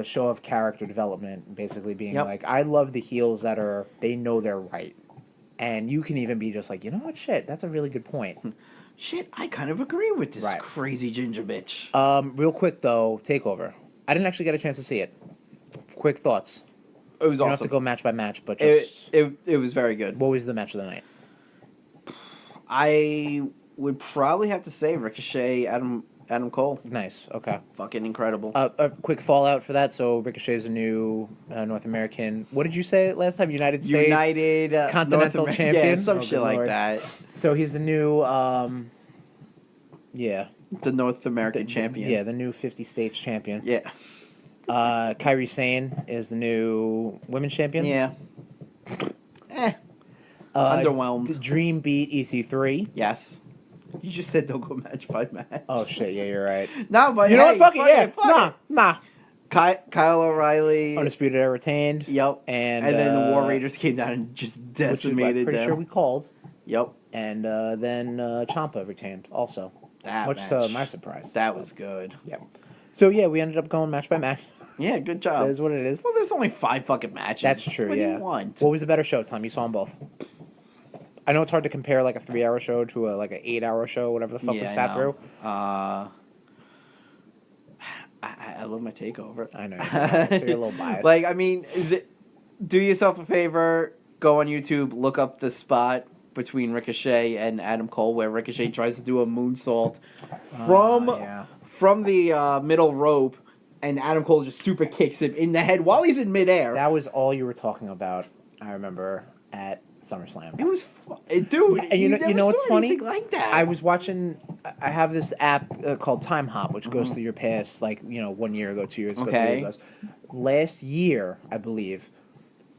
show of character development. Basically, being Yep. like, I love the heels that they know they're right, and you can even be just like, you know what, shit, that's a really good point. Shit, I kind of agree with this Right. crazy ginger bitch. Real quick though, TakeOver. I didn't actually get a chance to see it. Quick thoughts. It was You don't have awesome. to go match by match, but just It was very good. what was the match of the night? I would probably have to say Ricochet, Adam Cole. Nice. Okay. Fucking incredible. A quick fallout for that. So Ricochet is a new North American. What did you say last time? United States. United Continental North Champion? Yeah, some Oh, shit good like lord. that. So he's the new. Yeah. The North American champion. Yeah, the new 50 states champion. Yeah. Kairi Sane is the new women's champion. Yeah. Underwhelmed. Dream beat EC3. Yes. You just said don't go match by match. Oh shit! Yeah, you're right. No, but You know hey, what? Fuck it. Yeah. fuck it. Nah. Kyle O'Reilly. Undisputed Era retained. Yep. And then the War Raiders came down and just which is what I'm decimated pretty them. sure we called. Yep. And then Ciampa retained also. That Much match. to my surprise. That was good. Yeah. So yeah, we ended up going match by match. Yeah, good That job. is what it is. Well, there's only 5 fucking matches. That's true. What do Yeah. you want? What was the better show, Tom? You saw them both. I know it's hard to compare like a 3-hour show to like an 8-hour show, whatever the fuck we sat through. I love my takeover. I know. So you're a little biased. Like, I mean, do yourself a favor, go on YouTube, look up the spot between Ricochet and Adam Cole where Ricochet tries to do a moonsault from the middle rope, and Adam Cole just super kicks him in the head while he's in midair. That was all you were talking about. I remember at SummerSlam. It was, dude. And you know what's saw funny? anything like that. I was watching. I have this app called Time Hop, which goes through your past, like 1 year ago, 2 years ago, 3 Okay. years ago. Last year, I believe,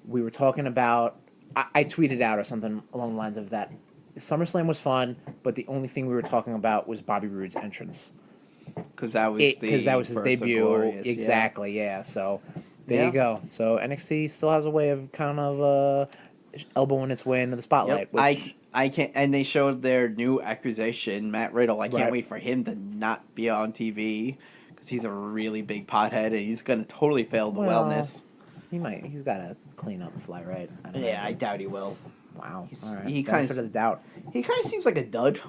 we were talking about. I tweeted out or something along the lines of that. SummerSlam was fun, but the only thing we were talking about was Bobby Roode's entrance. Because that was His first debut. of Glorious, Exactly, yeah. So there Yeah. you go. So NXT still has a way of kind of elbowing its way into the spotlight. Yep. Which, I can't, and they showed their new acquisition, Matt Riddle. I can't Right. wait for him to not be on TV because he's a really big pothead and he's gonna totally fail the Well, wellness. he's got to clean up and fly right. I don't Yeah, know. I doubt he will. Wow. He's- All right. he Benefit kinda- of the doubt. He kind of seems like a dud.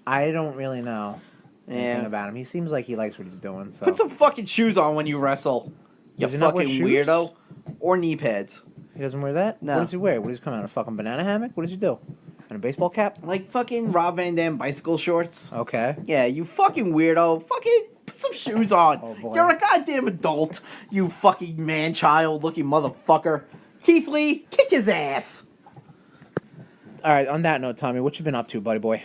I don't really know anything Yeah. about him. He seems like he likes what he's doing. So Put some fucking shoes on when you wrestle. You Does he not wear fucking shoes? weirdo. Or knee pads. he doesn't wear that. No. What does he wear? What does he come out in a fucking banana hammock? What does he do? And a baseball cap? Like fucking Rob Van Dam bicycle shorts. Okay. Yeah, you fucking weirdo. Fucking put some shoes on. Oh, boy. You're a goddamn adult. You fucking man-child looking motherfucker. Keith Lee, kick his ass. All right. On that note, Tommy, what you been up to, buddy boy?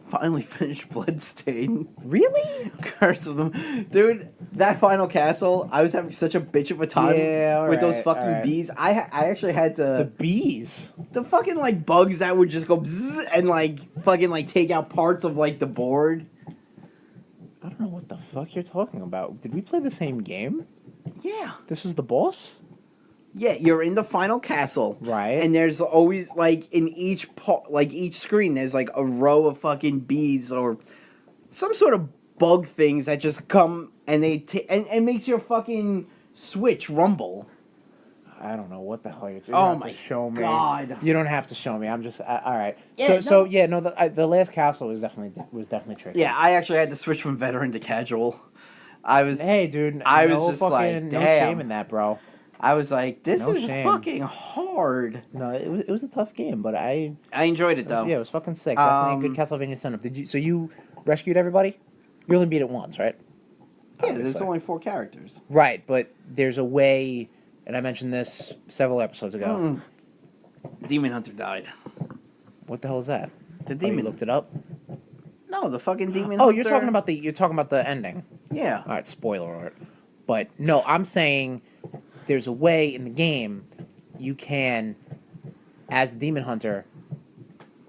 Finally finished Bloodstained. Really? Curse of them. Dude, that final castle, I was having such a bitch of a time Yeah, with those alright, fucking alright. bees. I actually had The to... bees. The fucking, like, bugs that would just go bzzz and, like, fucking, like, take out parts of, like, the board. I don't know what the fuck you're talking about. Did we play the same game? Yeah. This was the boss? Yeah, you're in the final castle. Right. And there's always, like, in each each screen, there's, like, a row of fucking bees or some sort of bug things that just come and they and makes your fucking Switch rumble. I don't know what the hell you're Oh have to my show me. God. You don't have to show me. I'm just all right. Yeah, So no. the last castle was definitely tricky. Yeah, I actually had to switch from veteran to casual. I was Hey, dude. I was no just like, fucking no damn. shame in that, bro. I was like, this No is shame. fucking hard. No, it was a tough game, but I enjoyed it though. yeah, it was fucking sick. Definitely a good Castlevania setup. So you rescued everybody? You only beat it once, right? Yeah, there's Obviously. only 4 characters. Right, but there's a way, and I mentioned this several episodes ago. Demon Hunter died. What the hell is that? The Oh, you demon. looked it up? No, the fucking demon. Oh, Hunter. you're talking about the ending. Yeah. All right, spoiler alert. But no, I'm saying there's a way in the game you can, as a demon hunter,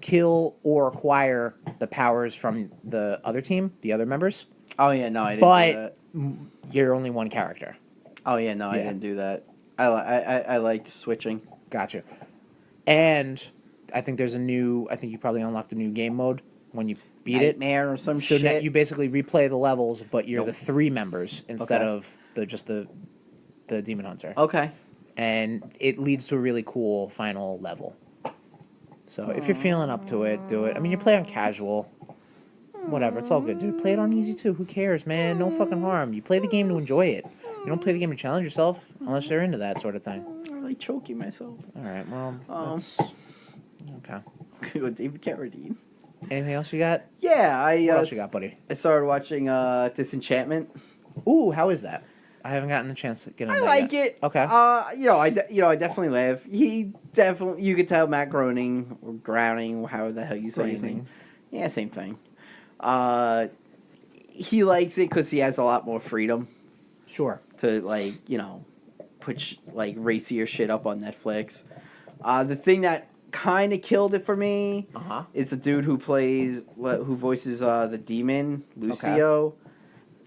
kill or acquire the powers from the other team, the other members. Oh yeah, no, I didn't do But that. you're only one character. Oh yeah, no, I Yeah. didn't do that. I liked switching. Gotcha. And I think there's I think you probably unlocked a new game mode when you beat it. Nightmare or some So now shit. you basically replay the levels, but you're Nope. the 3 members instead Okay. of the demon hunter. Okay. And it leads to a really cool final level. So if you're feeling up to it, do it. I mean, you play on casual. Whatever, it's all good, dude. Play it on easy too. Who cares, man? No fucking harm. You play the game to enjoy it. You don't play the game to challenge yourself unless you're into that sort of thing. I'm really choking myself. All right, well, that's... Okay. With David Carradine. Anything else you got? Yeah, What else you got, buddy? I started watching Disenchantment. Ooh, how is that? I haven't gotten a chance to get into I that like yet. it. Okay. I definitely laugh. He definitely, you could tell Matt Groening or Browning, however the hell you say his Groening. name. Yeah, same thing. He likes it because he has a lot more freedom Sure. to put racier shit up on Netflix. The thing that kind of killed it for me Uh-huh. is the dude who voices the demon Lucio.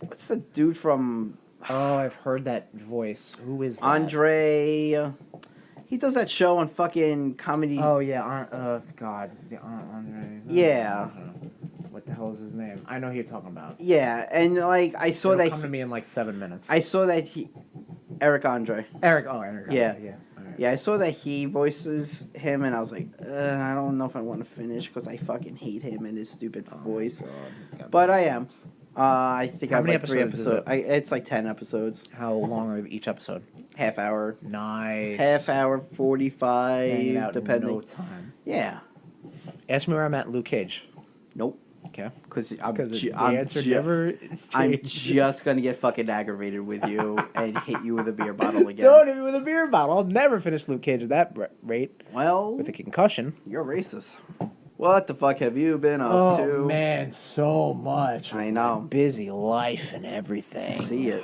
What's the dude from Oh, I've heard that voice. Who is that? Andre? He does that show on fucking comedy. Oh, yeah. God. Andre. Yeah. What the hell is his name? I know who you're talking about. Yeah, and I saw It'll that come to me in 7 minutes. I saw that Eric Andre. Eric. Oh, Eric. Yeah. Yeah. All right. Yeah, I saw that he voices him, and I was like, I don't know if I want to finish because I fucking hate him and his stupid voice. God. But I am. I think How I have many 3 episodes is episodes. It's 10 episodes. How long are each episode? Half hour. Nice. Half hour, Hanging 45, out in depending. no time. Yeah. Ask me where I'm at in Luke Cage. Nope. Okay. Because The answer never is I'm changed. just going to get fucking aggravated with you and hit you with a beer bottle again. Don't hit me with a beer bottle. I'll never finish Luke Cage at that rate Well, with a concussion. you're racist. What the fuck have you been up to? Oh man, so much. I with know. my busy life and everything. See it.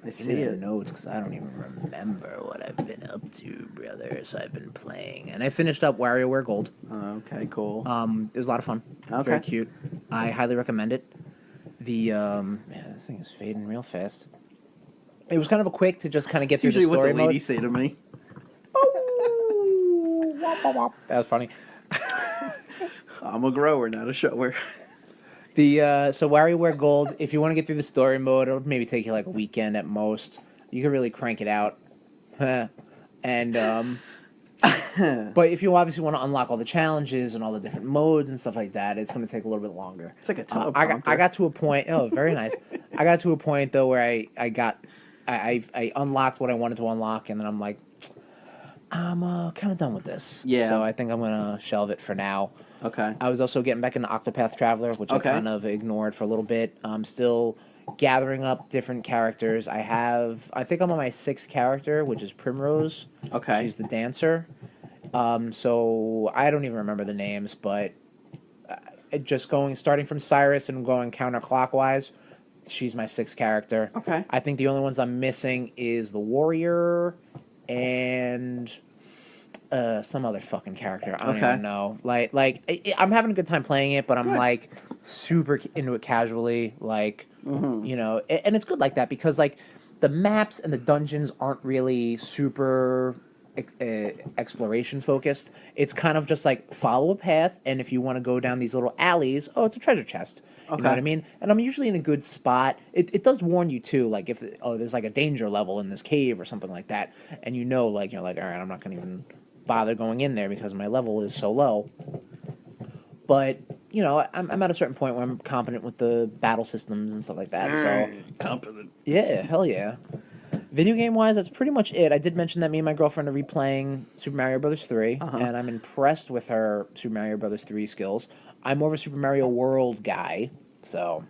I Give me see the it. notes because I don't even remember what I've been up to, brother. So I've been playing, and I finished up WarioWare Gold. Okay, cool. It was a lot of fun. Okay. Very cute. I highly recommend it. The man, this thing is fading real fast. It was kind of a quick to just kind of get It's through the usually what story the mode. ladies say to me. That was funny. I'm a grower, not a shower. The so WarioWare Gold, if you want to get through the story mode, it'll maybe take you like a weekend at most. You can really crank it out. And but if you obviously want to unlock all the challenges and all the different modes and stuff like that, it's going to take a little bit longer. It's like a I teleprompter. got to a point. Oh, very nice. I got to a point though where I unlocked what I wanted to unlock, and then I'm like, I'm kind of done with this. Yeah. So I think I'm gonna shelve it for now. Okay. I was also getting back into Octopath Traveler, which Okay. I kind of ignored for a little bit. I'm still gathering up different characters. I think I'm on my 6th character, which is Primrose. Okay. She's the dancer. So I don't even remember the names, but starting from Cyrus and going counterclockwise, she's my 6th character. Okay. I think the only ones I'm missing is the warrior and some other fucking character. I don't Okay. even know. I'm having a good time playing it, but I'm Good. like super into it casually. Like, Mhm. you know, and it's good like that because like the maps and the dungeons aren't really super exploration focused. It's kind of just like follow a path, and if you want to go down these little alleys, oh, it's a treasure chest. You Okay. know what I mean? And I'm usually in a good spot. It does warn you too, like if there's like a danger level in this cave or something like that, and you know, like you're like, all right, I'm not gonna even bother going in there because my level is so low. But you know, I'm at a certain point where I'm competent with the battle systems and stuff like that. So Competent. yeah, hell yeah. Video game wise, that's pretty much it. I did mention that me and my girlfriend are replaying Super Mario Brothers 3, Uh-huh. and I'm impressed with her Super Mario Brothers 3 skills. I'm more of a Super Mario World guy, so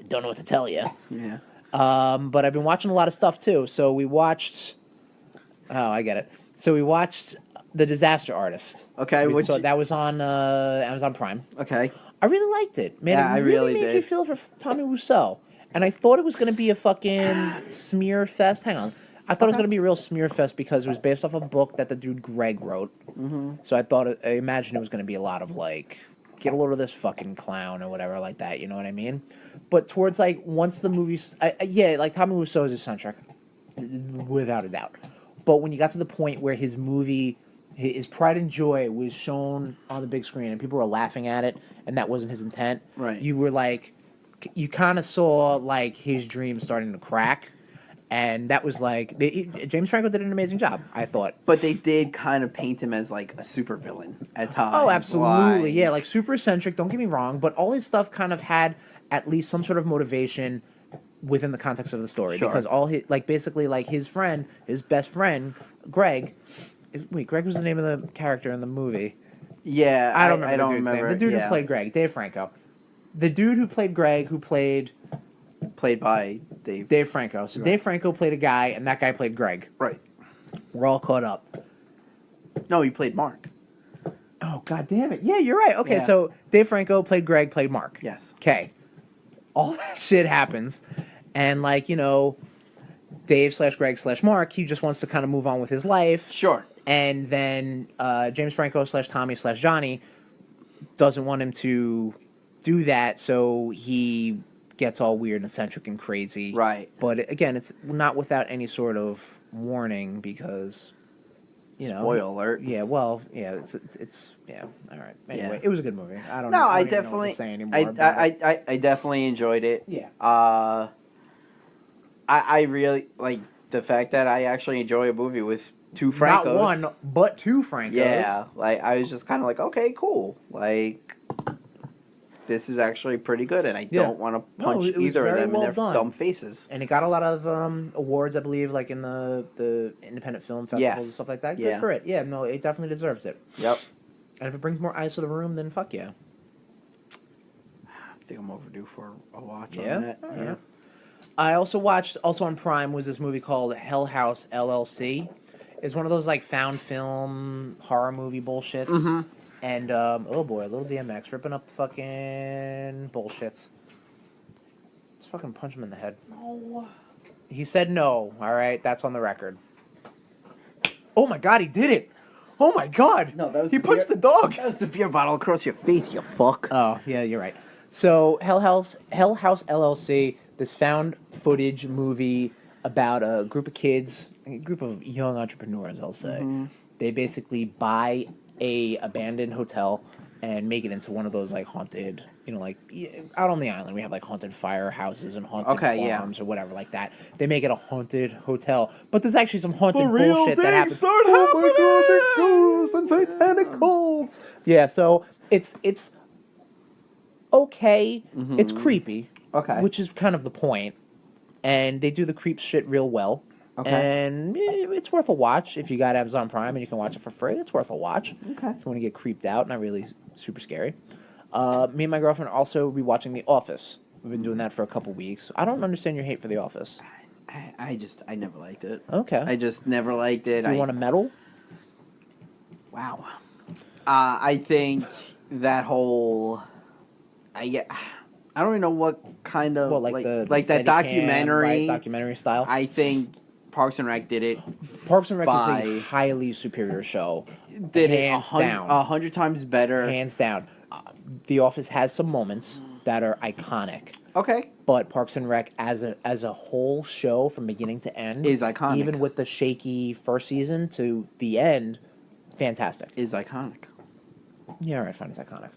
don't know what to tell you. Yeah. But I've been watching a lot of stuff too. So we watched. Oh, I get it. So we watched The Disaster Artist. Okay. That was on Amazon Prime. Okay. I really liked it. Man, Yeah, it I really made you did. feel for Tommy Wiseau. And I thought it was going to be a fucking smear fest. Hang on. I thought it was going to be a real smear fest because it was based off a book that the dude Greg wrote. Mm-hmm. So I imagined it was going to be a lot of like, get a load of this fucking clown or whatever like that. You know what I mean? But towards like once the movie's, like Tommy Wiseau is eccentric, without a doubt. But when you got to the point where his movie, his Pride and Joy was shown on the big screen and people were laughing at it, and that wasn't his intent. Right. You were like, you kind of saw like his dream starting to crack, and that was like James Franco did an amazing job, I thought. But they did kind of paint him as like a supervillain at times. Oh, absolutely, Like- yeah, like super eccentric. Don't get me wrong, but all his stuff kind of had at least some sort of motivation within the context of the story, Sure. because all his basically his best friend, Greg. Wait, Greg was the name of the character in the movie. Yeah, I don't remember I don't the dude's remember. name. The dude yeah. who played Greg, Dave Franco. The dude who played Greg, who played played by Dave. Dave Franco. So Right. Dave Franco played a guy, and that guy played Greg. Right. We're all caught up. No, he played Mark. Oh, god damn it. Yeah, you're right. Okay, Yeah. so Dave Franco played Greg, played Mark. Yes. Okay. All that shit happens. And, Dave/Greg/Mark, he just wants to kind of move on with his life. Sure. And then James Franco/Tommy/Johnny doesn't want him to do that, so he gets all weird and eccentric and crazy. Right. But again, it's not without any sort of warning because, Spoiler alert. Yeah, well, yeah, it's yeah. All right. Anyway, Yeah. it was a good movie. I don't. No, know, I don't even know what definitely. to say anymore. about it. I definitely enjoyed it. Yeah. I really like the fact that I actually enjoy a movie with two Francos. Not one, but two Francos. Yeah, like I was just kind of like, okay, cool. Like this is actually pretty good, and I Yeah. don't want to No, punch it was either of very them well in their done. dumb faces. And it got a lot of awards, I believe, like in the independent film festivals and Yes. stuff like that. Good Yeah. for it. Yeah, no, it definitely deserves it. Yep. And if it brings more eyes to the room, then fuck yeah. I think I'm overdue for a watch Yeah? on that. Oh, yeah. I also watched, also on Prime, was this movie called Hell House LLC. It's one of those like found film horror movie bullshits. Mhm. And oh boy, little DMX ripping up fucking bullshits. Let's fucking punch him in the head. No. He said no. All right, that's on the record. Oh my God, he did it! Oh my God! No, that was he the punched beer- the dog. That was the beer bottle across your face, you fuck. Oh yeah, you're right. So Hell House LLC, this found footage movie about a group of kids, a group of young entrepreneurs, I'll say. They basically buy a abandoned hotel and make it into one of those like haunted, like out on the island we have like haunted firehouses and haunted farms or whatever like that. They make it a haunted hotel, but there's actually some haunted bullshit that happens. Oh my God, the ghosts and satanic cults. Yeah, so it's okay. It's creepy. Okay. Which is kind of the point. And they do the creep shit real well. Okay. And it's worth a watch if you got Amazon Prime and you can watch it for free. It's worth a watch. Okay. If you want to get creeped out, not really super scary. Me and my girlfriend are also rewatching The Office. We've been doing that for a couple weeks. I don't understand your hate for The Office. I never liked it. Okay. I just never liked it. Do you want to medal? Wow. I think that whole... I don't even know what kind of... Well, like the that documentary. right, documentary style? I think Parks and Rec did it. Parks and Rec is by- a highly superior show. Did it Hands down. 100 times better. Hands down. The Office has some moments that are iconic. Okay. But Parks and Rec as a whole show from beginning to end Is iconic. Even with the shaky first season to the end, fantastic. Is iconic. Yeah, alright, fine, it's iconic.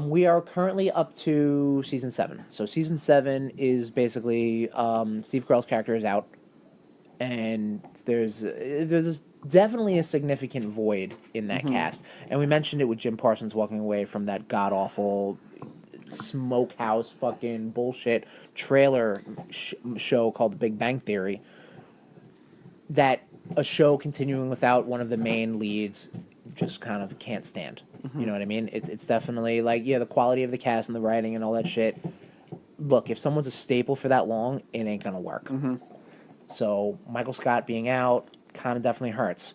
We are currently up to season 7. So season 7 is basically Steve Carell's character is out, and there's definitely a significant void in that cast. And we mentioned it with Jim Parsons walking away from that god awful smokehouse fucking bullshit trailer show called The Big Bang Theory. That a show continuing without one of the main leads just kind of can't stand. You know what I mean? It's definitely like, yeah, the quality of the cast and the writing and all that shit. Look, if someone's a staple for that long, it ain't gonna work. So Michael Scott being out kind of definitely hurts.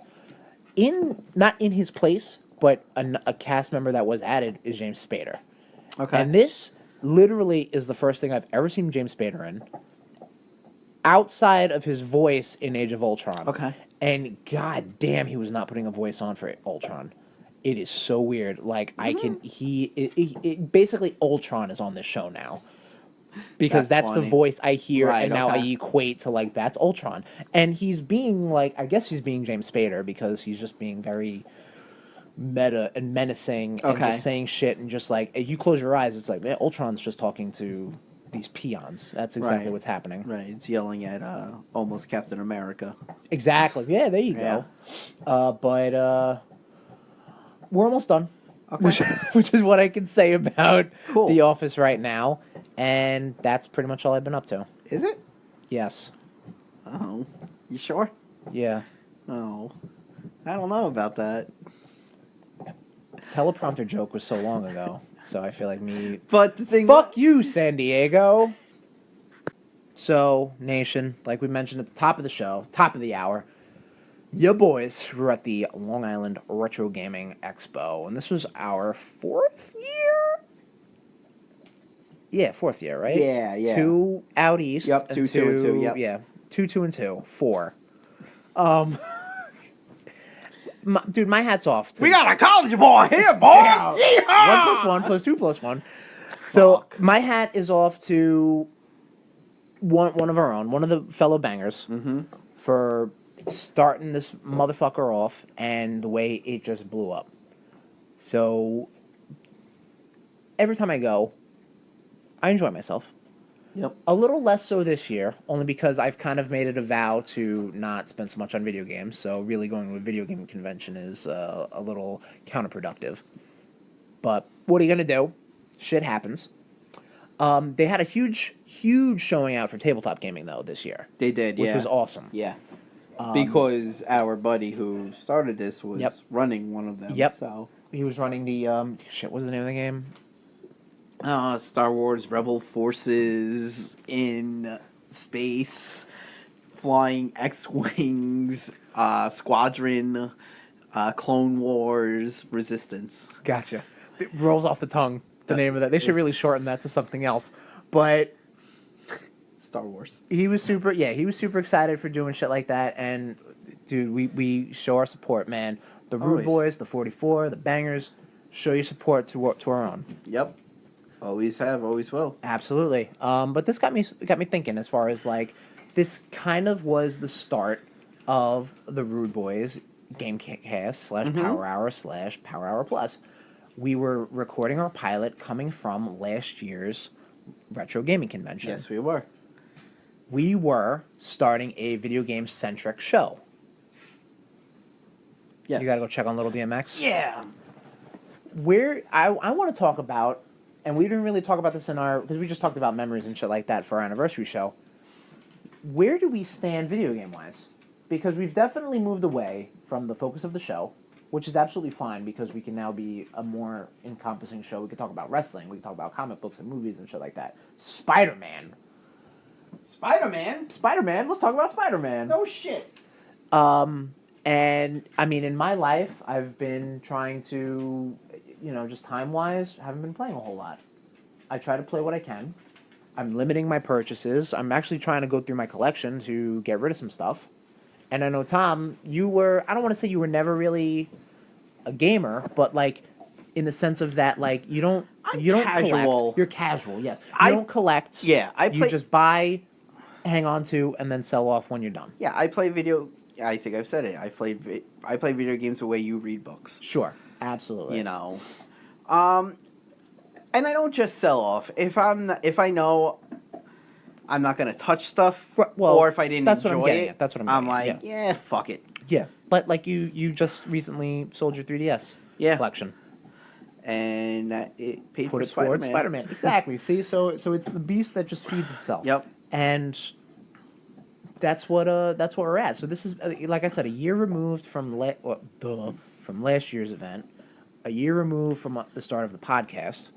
Not in his place, but a cast member that was added is James Spader. Okay. And this literally is the first thing I've ever seen James Spader in, outside of his voice in Age of Ultron. Okay. And god damn, he was not putting a voice on for Ultron. It is so weird. Like basically Ultron is on this show now. Because that's the funny. voice I hear, Right, and now I okay. equate to like that's Ultron. And he's being like, I guess he's being James Spader because he's just being very meta and menacing and Okay. just saying shit and just like you close your eyes, it's like, man, Ultron's just talking to these peons. That's exactly Right. what's happening. Right. It's yelling at almost Captain America. Exactly. Yeah, there you go. But we're almost done. Okay. Which is what I can say about Cool. The Office right now. And that's pretty much all I've been up to. Is it? Yes. Oh. You sure? Yeah. Oh. I don't know about that. Teleprompter joke was so long ago. So I feel like me... But the thing... Fuck you, San Diego! So, Nation, like we mentioned at the top of the show, top of the hour, Ya Boyz were at the Long Island Retro Gaming Expo. And this was our 4th year? Yeah, 4th year, right? Yeah. 2 out east. Yep, and 2 and 2, yep. Yeah, 2, 2, and 2. 4. Dude, my hat's off. We got a college boy here, boys! Yeah. 1 + 1 + 2 + 1. So my hat is off to one of our own, one of the fellow bangers, for starting this motherfucker off and the way it just blew up. So every time I go, I enjoy myself. Yep. A little less so this year, only because I've kind of made it a vow to not spend so much on video games. So really going to a video game convention is a little counterproductive. But what are you going to do? Shit happens. They had a huge showing out for tabletop gaming, though, this year. They did, which was awesome. Yeah. Because our buddy who started this was running one of them. Yep. So He was running the, what was the name of the game? Star Wars Rebel Forces in space, flying X-Wings, Squadron, Clone Wars, Resistance. Gotcha. It rolls off the tongue, the name of that. They should really shorten that to something else. But Star Wars. He was super excited for doing shit like that. And dude, we show our support, man. The Rude Always. Boys, the 44, the Bangers, show your support to our own. Yep. Always have, always will. Absolutely. But this got me thinking as far as like this kind of was the start of the Rude Boys Gamecast / Power Hour / Power Hour Plus. We were recording our pilot coming from last year's retro gaming convention. Yes, we were. We were starting a video game centric show. Yes. You gotta go check on Little DMX. Yeah. I want to talk about, and we didn't really talk about this because we just talked about memories and shit like that for our anniversary show. Where do we stand video game wise? Because we've definitely moved away from the focus of the show, which is absolutely fine because we can now be a more encompassing show. We can talk about wrestling, we can talk about comic books and movies and shit like that. Spider-Man, let's talk about Spider-Man. No shit. And I mean, in my life, I've been trying to, just time-wise, haven't been playing a whole lot. I try to play what I can. I'm limiting my purchases. I'm actually trying to go through my collection to get rid of some stuff. And I know, Tom, I don't want to say you were never really a gamer, but like, in the sense of that, like, you don't casual. collect. You're casual, yes. You don't collect. Yeah, You just buy, hang on to, and then sell off when you're done. Yeah, I think I've said it. I play video games the way you read books. Sure, absolutely. And I don't just sell off. If I know I'm not gonna touch stuff, or if I didn't enjoy it, that's what I'm getting like, yeah, fuck it. Yeah, but like you just recently sold your 3DS collection, and it paid put for it towards Spider-Man. Spider-Man. Exactly. See, so it's the beast that just feeds itself. Yep. And that's what we're at. So this is like I said, a year removed from last year's event, a year removed from the start of the podcast,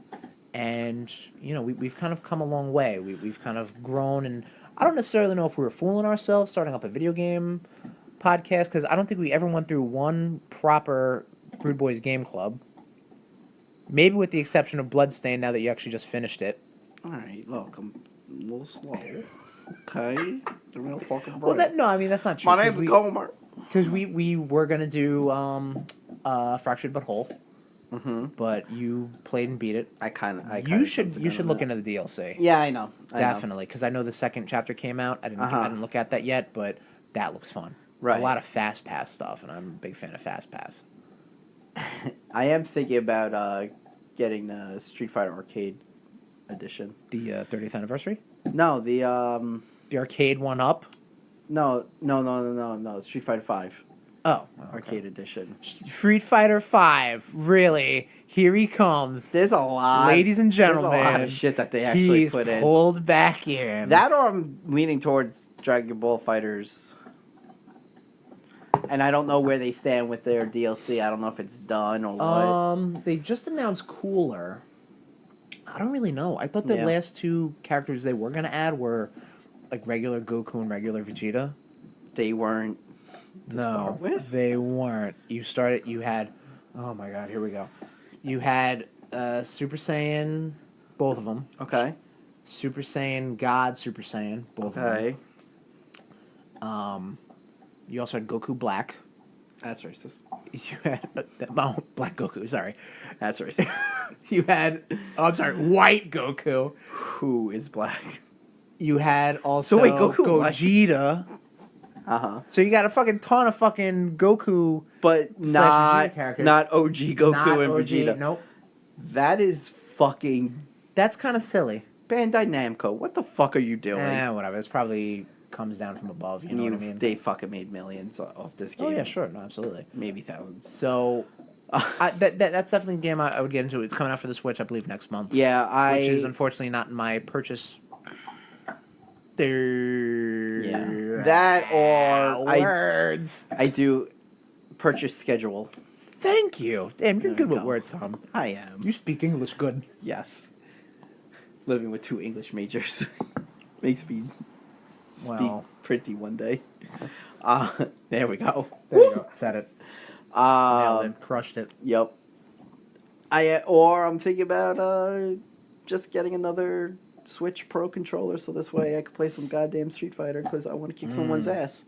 and we've kind of come a long way. We've kind of grown, and I don't necessarily know if we were fooling ourselves starting up a video game podcast because I don't think we ever went through one proper Rude Boys game club. Maybe with the exception of Bloodstained. Now that you actually just finished it. All right, look, I'm a little slow. Okay, the real fucking Well, that's not true. My name's Gomer. Because we were gonna do Fractured But Whole, but you played and beat it. You should look into the DLC. Yeah, I know. Definitely, because I know the second chapter came out. I didn't look at that yet, but that looks fun. Right. A lot of Fast Pass stuff, and I'm a big fan of Fast Pass. I am thinking about getting the Street Fighter Arcade edition. The 30th anniversary? No, the arcade one up? No. Street Fighter 5. Oh, Arcade edition. Street Fighter 5. Really? Here he comes. There's a lot. Ladies and gentlemen. There's a lot of shit that they actually he's put in. pulled back in. That or I'm leaning towards Dragon Ball Fighters. And I don't know where they stand with their DLC. I don't know if it's done or what. They just announced Cooler. I don't really know. I thought the last two characters they were going to add were like regular Goku and regular Vegeta. They weren't to start with? They weren't. You had, oh my god, here we go. You had Super Saiyan, both of them. Okay. Super Saiyan God, Super Saiyan, both of them. You also had Goku Black. That's racist. You had Black Goku. Sorry, that's racist. You had White Goku. Who is black? You had also Gogeta. So you got a fucking ton of fucking Goku, but not OG Goku and Vegeta. Nope. That is fucking. That's kind of silly. Bandai Namco, what the fuck are you doing? Whatever. It's probably comes down from above. You know what I mean? They fucking made millions off this game. Oh yeah, sure, no, absolutely, maybe thousands. So, that's definitely a game I would get into. It's coming out for the Switch, I believe, next month. Yeah, which is unfortunately not in my purchase. Yeah, that or words. I do purchase schedule. Thank you. Damn, you're good with words, Tom. I am. You speak English good. Yes. Living with 2 English majors makes me speak pretty one day. There we go. There you go. Said it. Nailed it. Crushed it. Yep. I'm thinking about just getting another Switch Pro controller so this way I can play some goddamn Street Fighter because I want to kick someone's ass.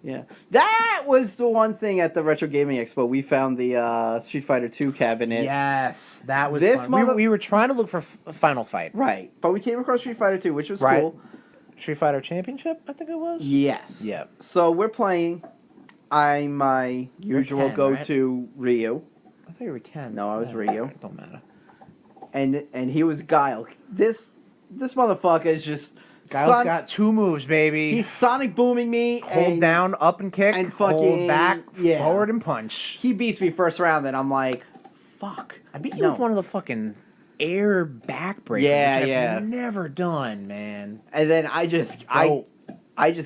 Yeah, that was the one thing at the Retro Gaming Expo. We found the Street Fighter 2 cabinet. Yes, that was This fun. We were trying to look for a Final Fight. Right, but we came across Street Fighter 2, which was Right. cool. Street Fighter Championship, I think it was. Yes. Yeah. So we're playing. I'm my usual Ken, go-to Ryu, I thought you were Ken. No, I was Ryu. Don't matter. and he was Guile. This motherfucker is just. Guile's got 2 moves, baby. He's Sonic booming me. Hold down, up and kick, and hold fucking- back, yeah. forward and punch. He beats me first round, and I'm like, fuck. I beat you with one of the fucking air backbreakers, Yeah, which yeah. I've never done, man. And then I just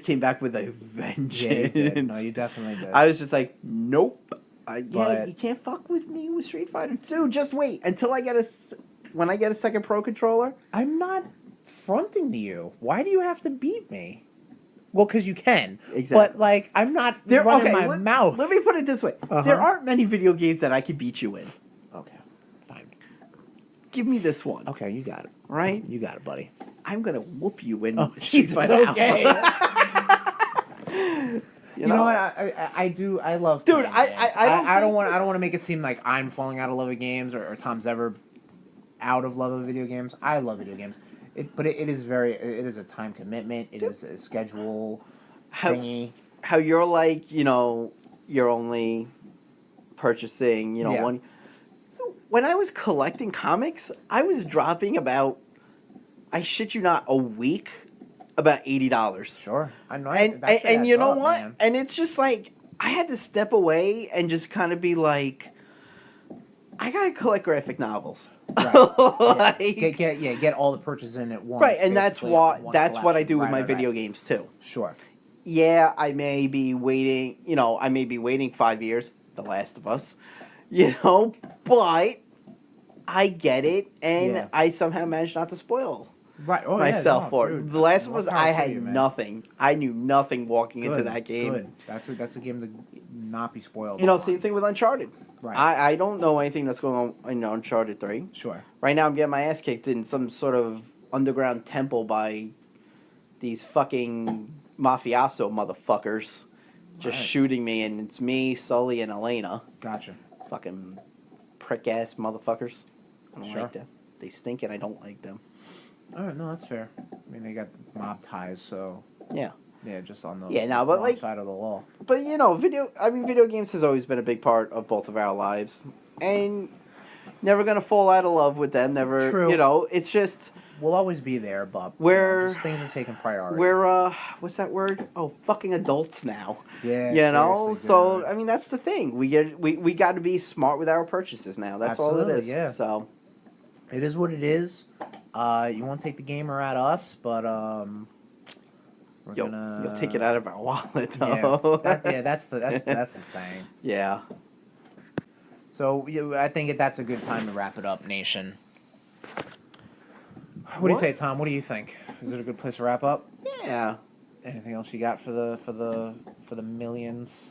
came back with a vengeance. Yeah, you did. No, you definitely did. I was just like, nope. But- You can't fuck with me with Street Fighter 2. Just wait until when I get a second Pro controller. I'm not fronting to you. Why do you have to beat me? Well, because you can. Exactly. But, like, I'm not running my mouth. Let me put it this way. Uh-huh. There aren't many video games that I could beat you in. Okay, fine. Give me this one. Okay, you got it. Right? You got it, buddy. I'm going to whoop you in Oh, Street Jesus, Fighter okay. Alpha. You know what? I love. Dude, playing I games. don't I don't think- want to make it seem like I'm falling out of love with games or Tom's ever out of love with video games. I love video games. But it is a time commitment. It is a schedule thingy. How you're like, you're only purchasing, Yeah. one. When I was collecting comics, I was dropping about, I shit you not, a week, about $80. Sure, I know. And you know what? Man. And it's just like, I had to step away and just kind of be like, I gotta collect graphic novels. Right. Like- Get all the purchases in at once. right, and that's basically, what one I do with collection. my Right. video games too. Sure. Yeah, I may be waiting, 5 years, The Last of Us, but I get it, and Yeah. I somehow managed not to spoil Right. Oh, myself yeah, no, for dude. it. The Last of More Us, power I to had you, man. nothing. I knew nothing walking into Good, that game. Good. That's a game to not be spoiled. Same thing with Uncharted. Right. I don't know anything that's going on in Uncharted 3. Sure. Right now I'm getting my ass kicked in some sort of underground temple by these fucking mafioso motherfuckers just Right. shooting me, and it's me, Sully, and Elena. Gotcha. Fucking prick-ass motherfuckers. I don't Sure. like them. They stink, and I don't like them. All right, no, that's fair. I mean, they got mob ties, so Yeah. yeah, just on the but wrong like- side of the law. But, video games has always been a big part of both of our lives. And never gonna fall out of love with them. Never, True. It's just... We'll always be there, but We're- things are taking priority. We're what's that word? Oh, fucking adults now. yeah, So seriously, I mean that's the thing. We got to be smart with our purchases now. That's all it Absolutely, is. yeah. So it is what it is. You won't take the gamer at us, but we're gonna you'll take it out of our wallet Yeah, though. that's the saying. Yeah. So I think that's a good time to wrap it up, Nation. What do you say, Tom? What do you think? Is it a good place to wrap up? Yeah. Anything else you got for the millions?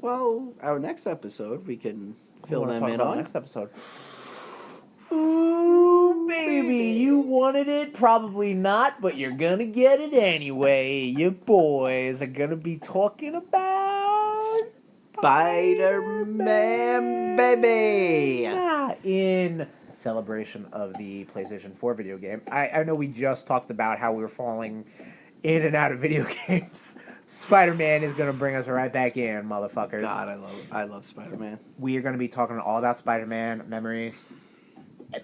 Well, our next episode we can fill them in on. Next episode. Ooh, baby, you wanted it? Probably not, but you're gonna get it anyway. Your boys are gonna be talking about Spider-Man, baby. In celebration of the PlayStation 4 video game. I know we just talked about how we were falling in and out of video games. Spider-Man is gonna bring us right back in, motherfuckers. God, I love Spider-Man. We are gonna be talking all about Spider-Man memories.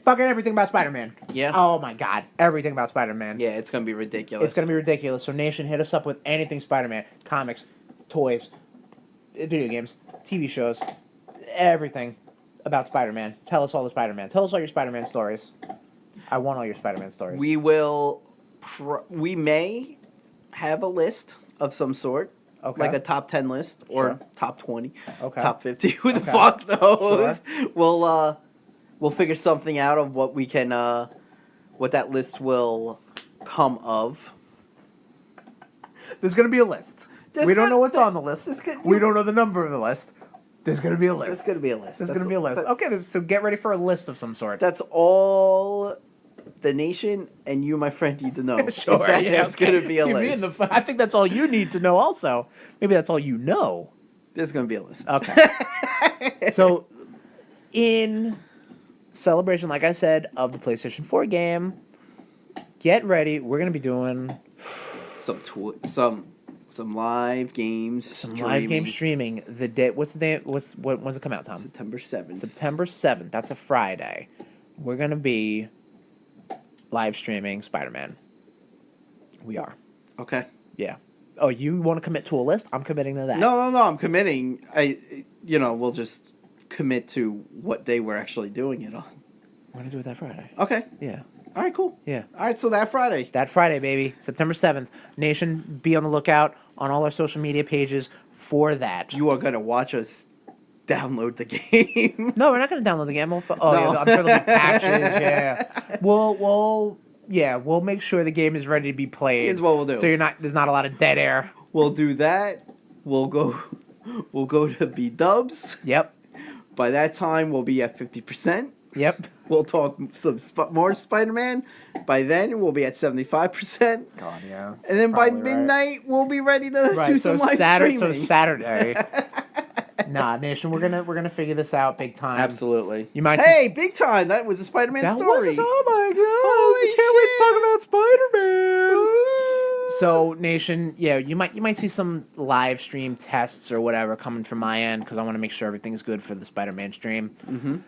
Fucking everything about Spider-Man. Yeah. Oh my god, everything about Spider-Man. Yeah, it's gonna be ridiculous. It's gonna be ridiculous. So Nation, hit us up with anything Spider-Man, comics, toys, video games, TV shows, everything about Spider-Man. Tell us all the Spider-Man. Tell us all your Spider-Man stories. I want all your Spider-Man stories. We will. We may have a list of some sort, Okay. like a top 10 list or Sure. top 20, Okay. top 50. Who the Okay. fuck knows? We'll figure something out of what we can, what that list will come of. There's gonna be a list. We don't know what's on the list. there's gonna- We don't know the number of the list. There's gonna be a list. There's gonna be a list. There's gonna be a list. Okay, so get ready for a list of some sort. That's all the nation and you, my friend, need to know. Sure, is that yeah, there's going to be a Keep me list. in the I think that's all you need to know also. Maybe that's all you know. There's going to be a list. Okay. So, in celebration, like I said, of the PlayStation 4 game, get ready. We're going to be doing some live games. some live game streaming. The day. What's the day? When's it come out, Tom? September 7th. September 7th. That's a Friday. We're going to be live streaming Spider-Man. We are. Okay. Yeah. Oh, you want to commit to a list? I'm committing to that. No. I'm committing. We'll just commit to what day we're actually doing it on. We're going to do it that Friday. Okay. Yeah. All right, cool. Yeah. All right, so that Friday. That Friday, baby. September 7th. Nation, be on the lookout on all our social media pages for that. You are going to watch us download the game. No, we're not going to download the game. No. Yeah, I'm sure there'll be patches. Yeah. We'll make sure the game is ready to be played. Here's what we'll do. So there's not a lot of dead air. We'll do that. We'll go to B-dubs. Yep. By that time, we'll be at 50%. Yep. We'll talk some more Spider-Man. By then, we'll be at 75%. God, yeah. And then by probably midnight, we'll be ready to right. do So some live streaming. So Saturday. Nah, Nation, we're gonna figure this out big time. Absolutely. You might. Hey, big time! That was a Spider-Man That story. was. Oh my god! Holy I can't wait to talk about Spider-Man. Ooh. So, Nation, yeah, you might see some live stream tests or whatever coming from my end because I want to make sure everything's good for the Spider-Man stream. Mm-hmm.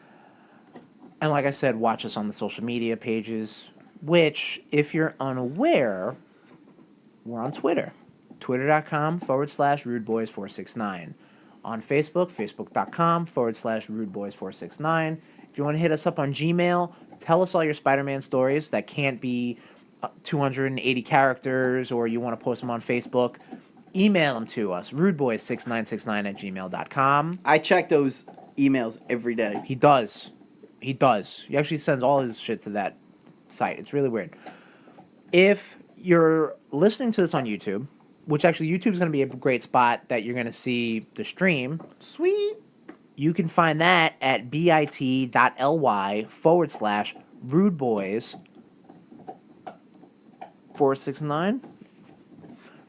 And like I said, watch us on the social media pages, which, if you're unaware, we're on Twitter. Twitter.com/RudeBoys469. On Facebook, Facebook.com/RudeBoys469. If you want to hit us up on Gmail, tell us all your Spider-Man stories that can't be 280 characters, or you want to post them on Facebook. Email them to us, rudeboys6969@gmail.com. I check those emails every day. He does. He actually sends all his shit to that site. It's really weird. If you're listening to this on YouTube, which actually YouTube's going to be a great spot that you're going to see the stream. Sweet. You can find that at bit.ly/rudeboys469.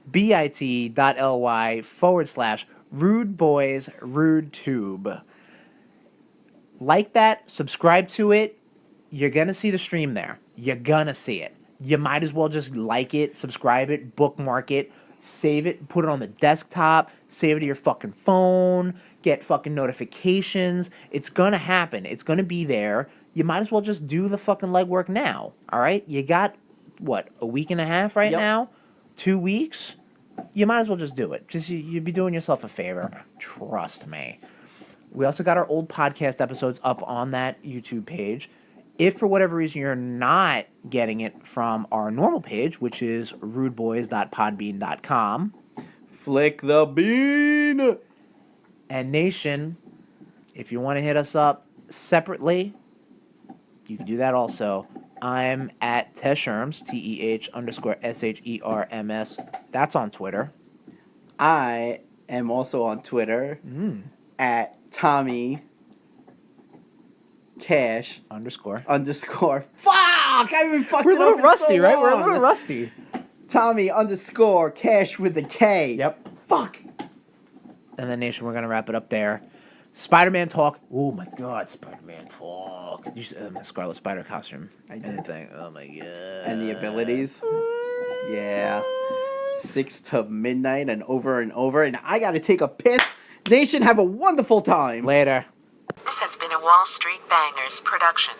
bit.ly/rudeboysrudetube. Like that, subscribe to it. You're going to see the stream there. You're going to see it. You might as well just like it, subscribe it, bookmark it, save it, put it on the desktop, save it to your fucking phone, get fucking notifications. It's going to happen. It's going to be there. You might as well just do the fucking legwork now, all right? You got, what, a week and a half right now? 2 weeks? You might as well just do it. Just you'd be doing yourself a favor. Trust me. We also got our old podcast episodes up on that YouTube page. If for whatever reason you're not getting it from our normal page, which is rudeboys.podbean.com. Flick the bean! And Nation, if you want to hit us up separately, you can do that also. I'm at Tesherms, TEH_SHERMS. That's on Twitter. I am also on Twitter at Tommy Cash _. Fuck! I haven't fucked We're a it little up in rusty, so right? We're a long. little rusty. Tommy _Cash with a K. Yep. Fuck. And then, Nation, we're going to wrap it up there. Spider-Man talk. Oh, my God. Spider-Man talk. You should, my Scarlet Spider costume. I did. Oh, my God. And the abilities. Yeah. 6 to midnight and over. And I got to take a piss. Nation, have a wonderful time. Later. This has been a Wall Street Bangers production.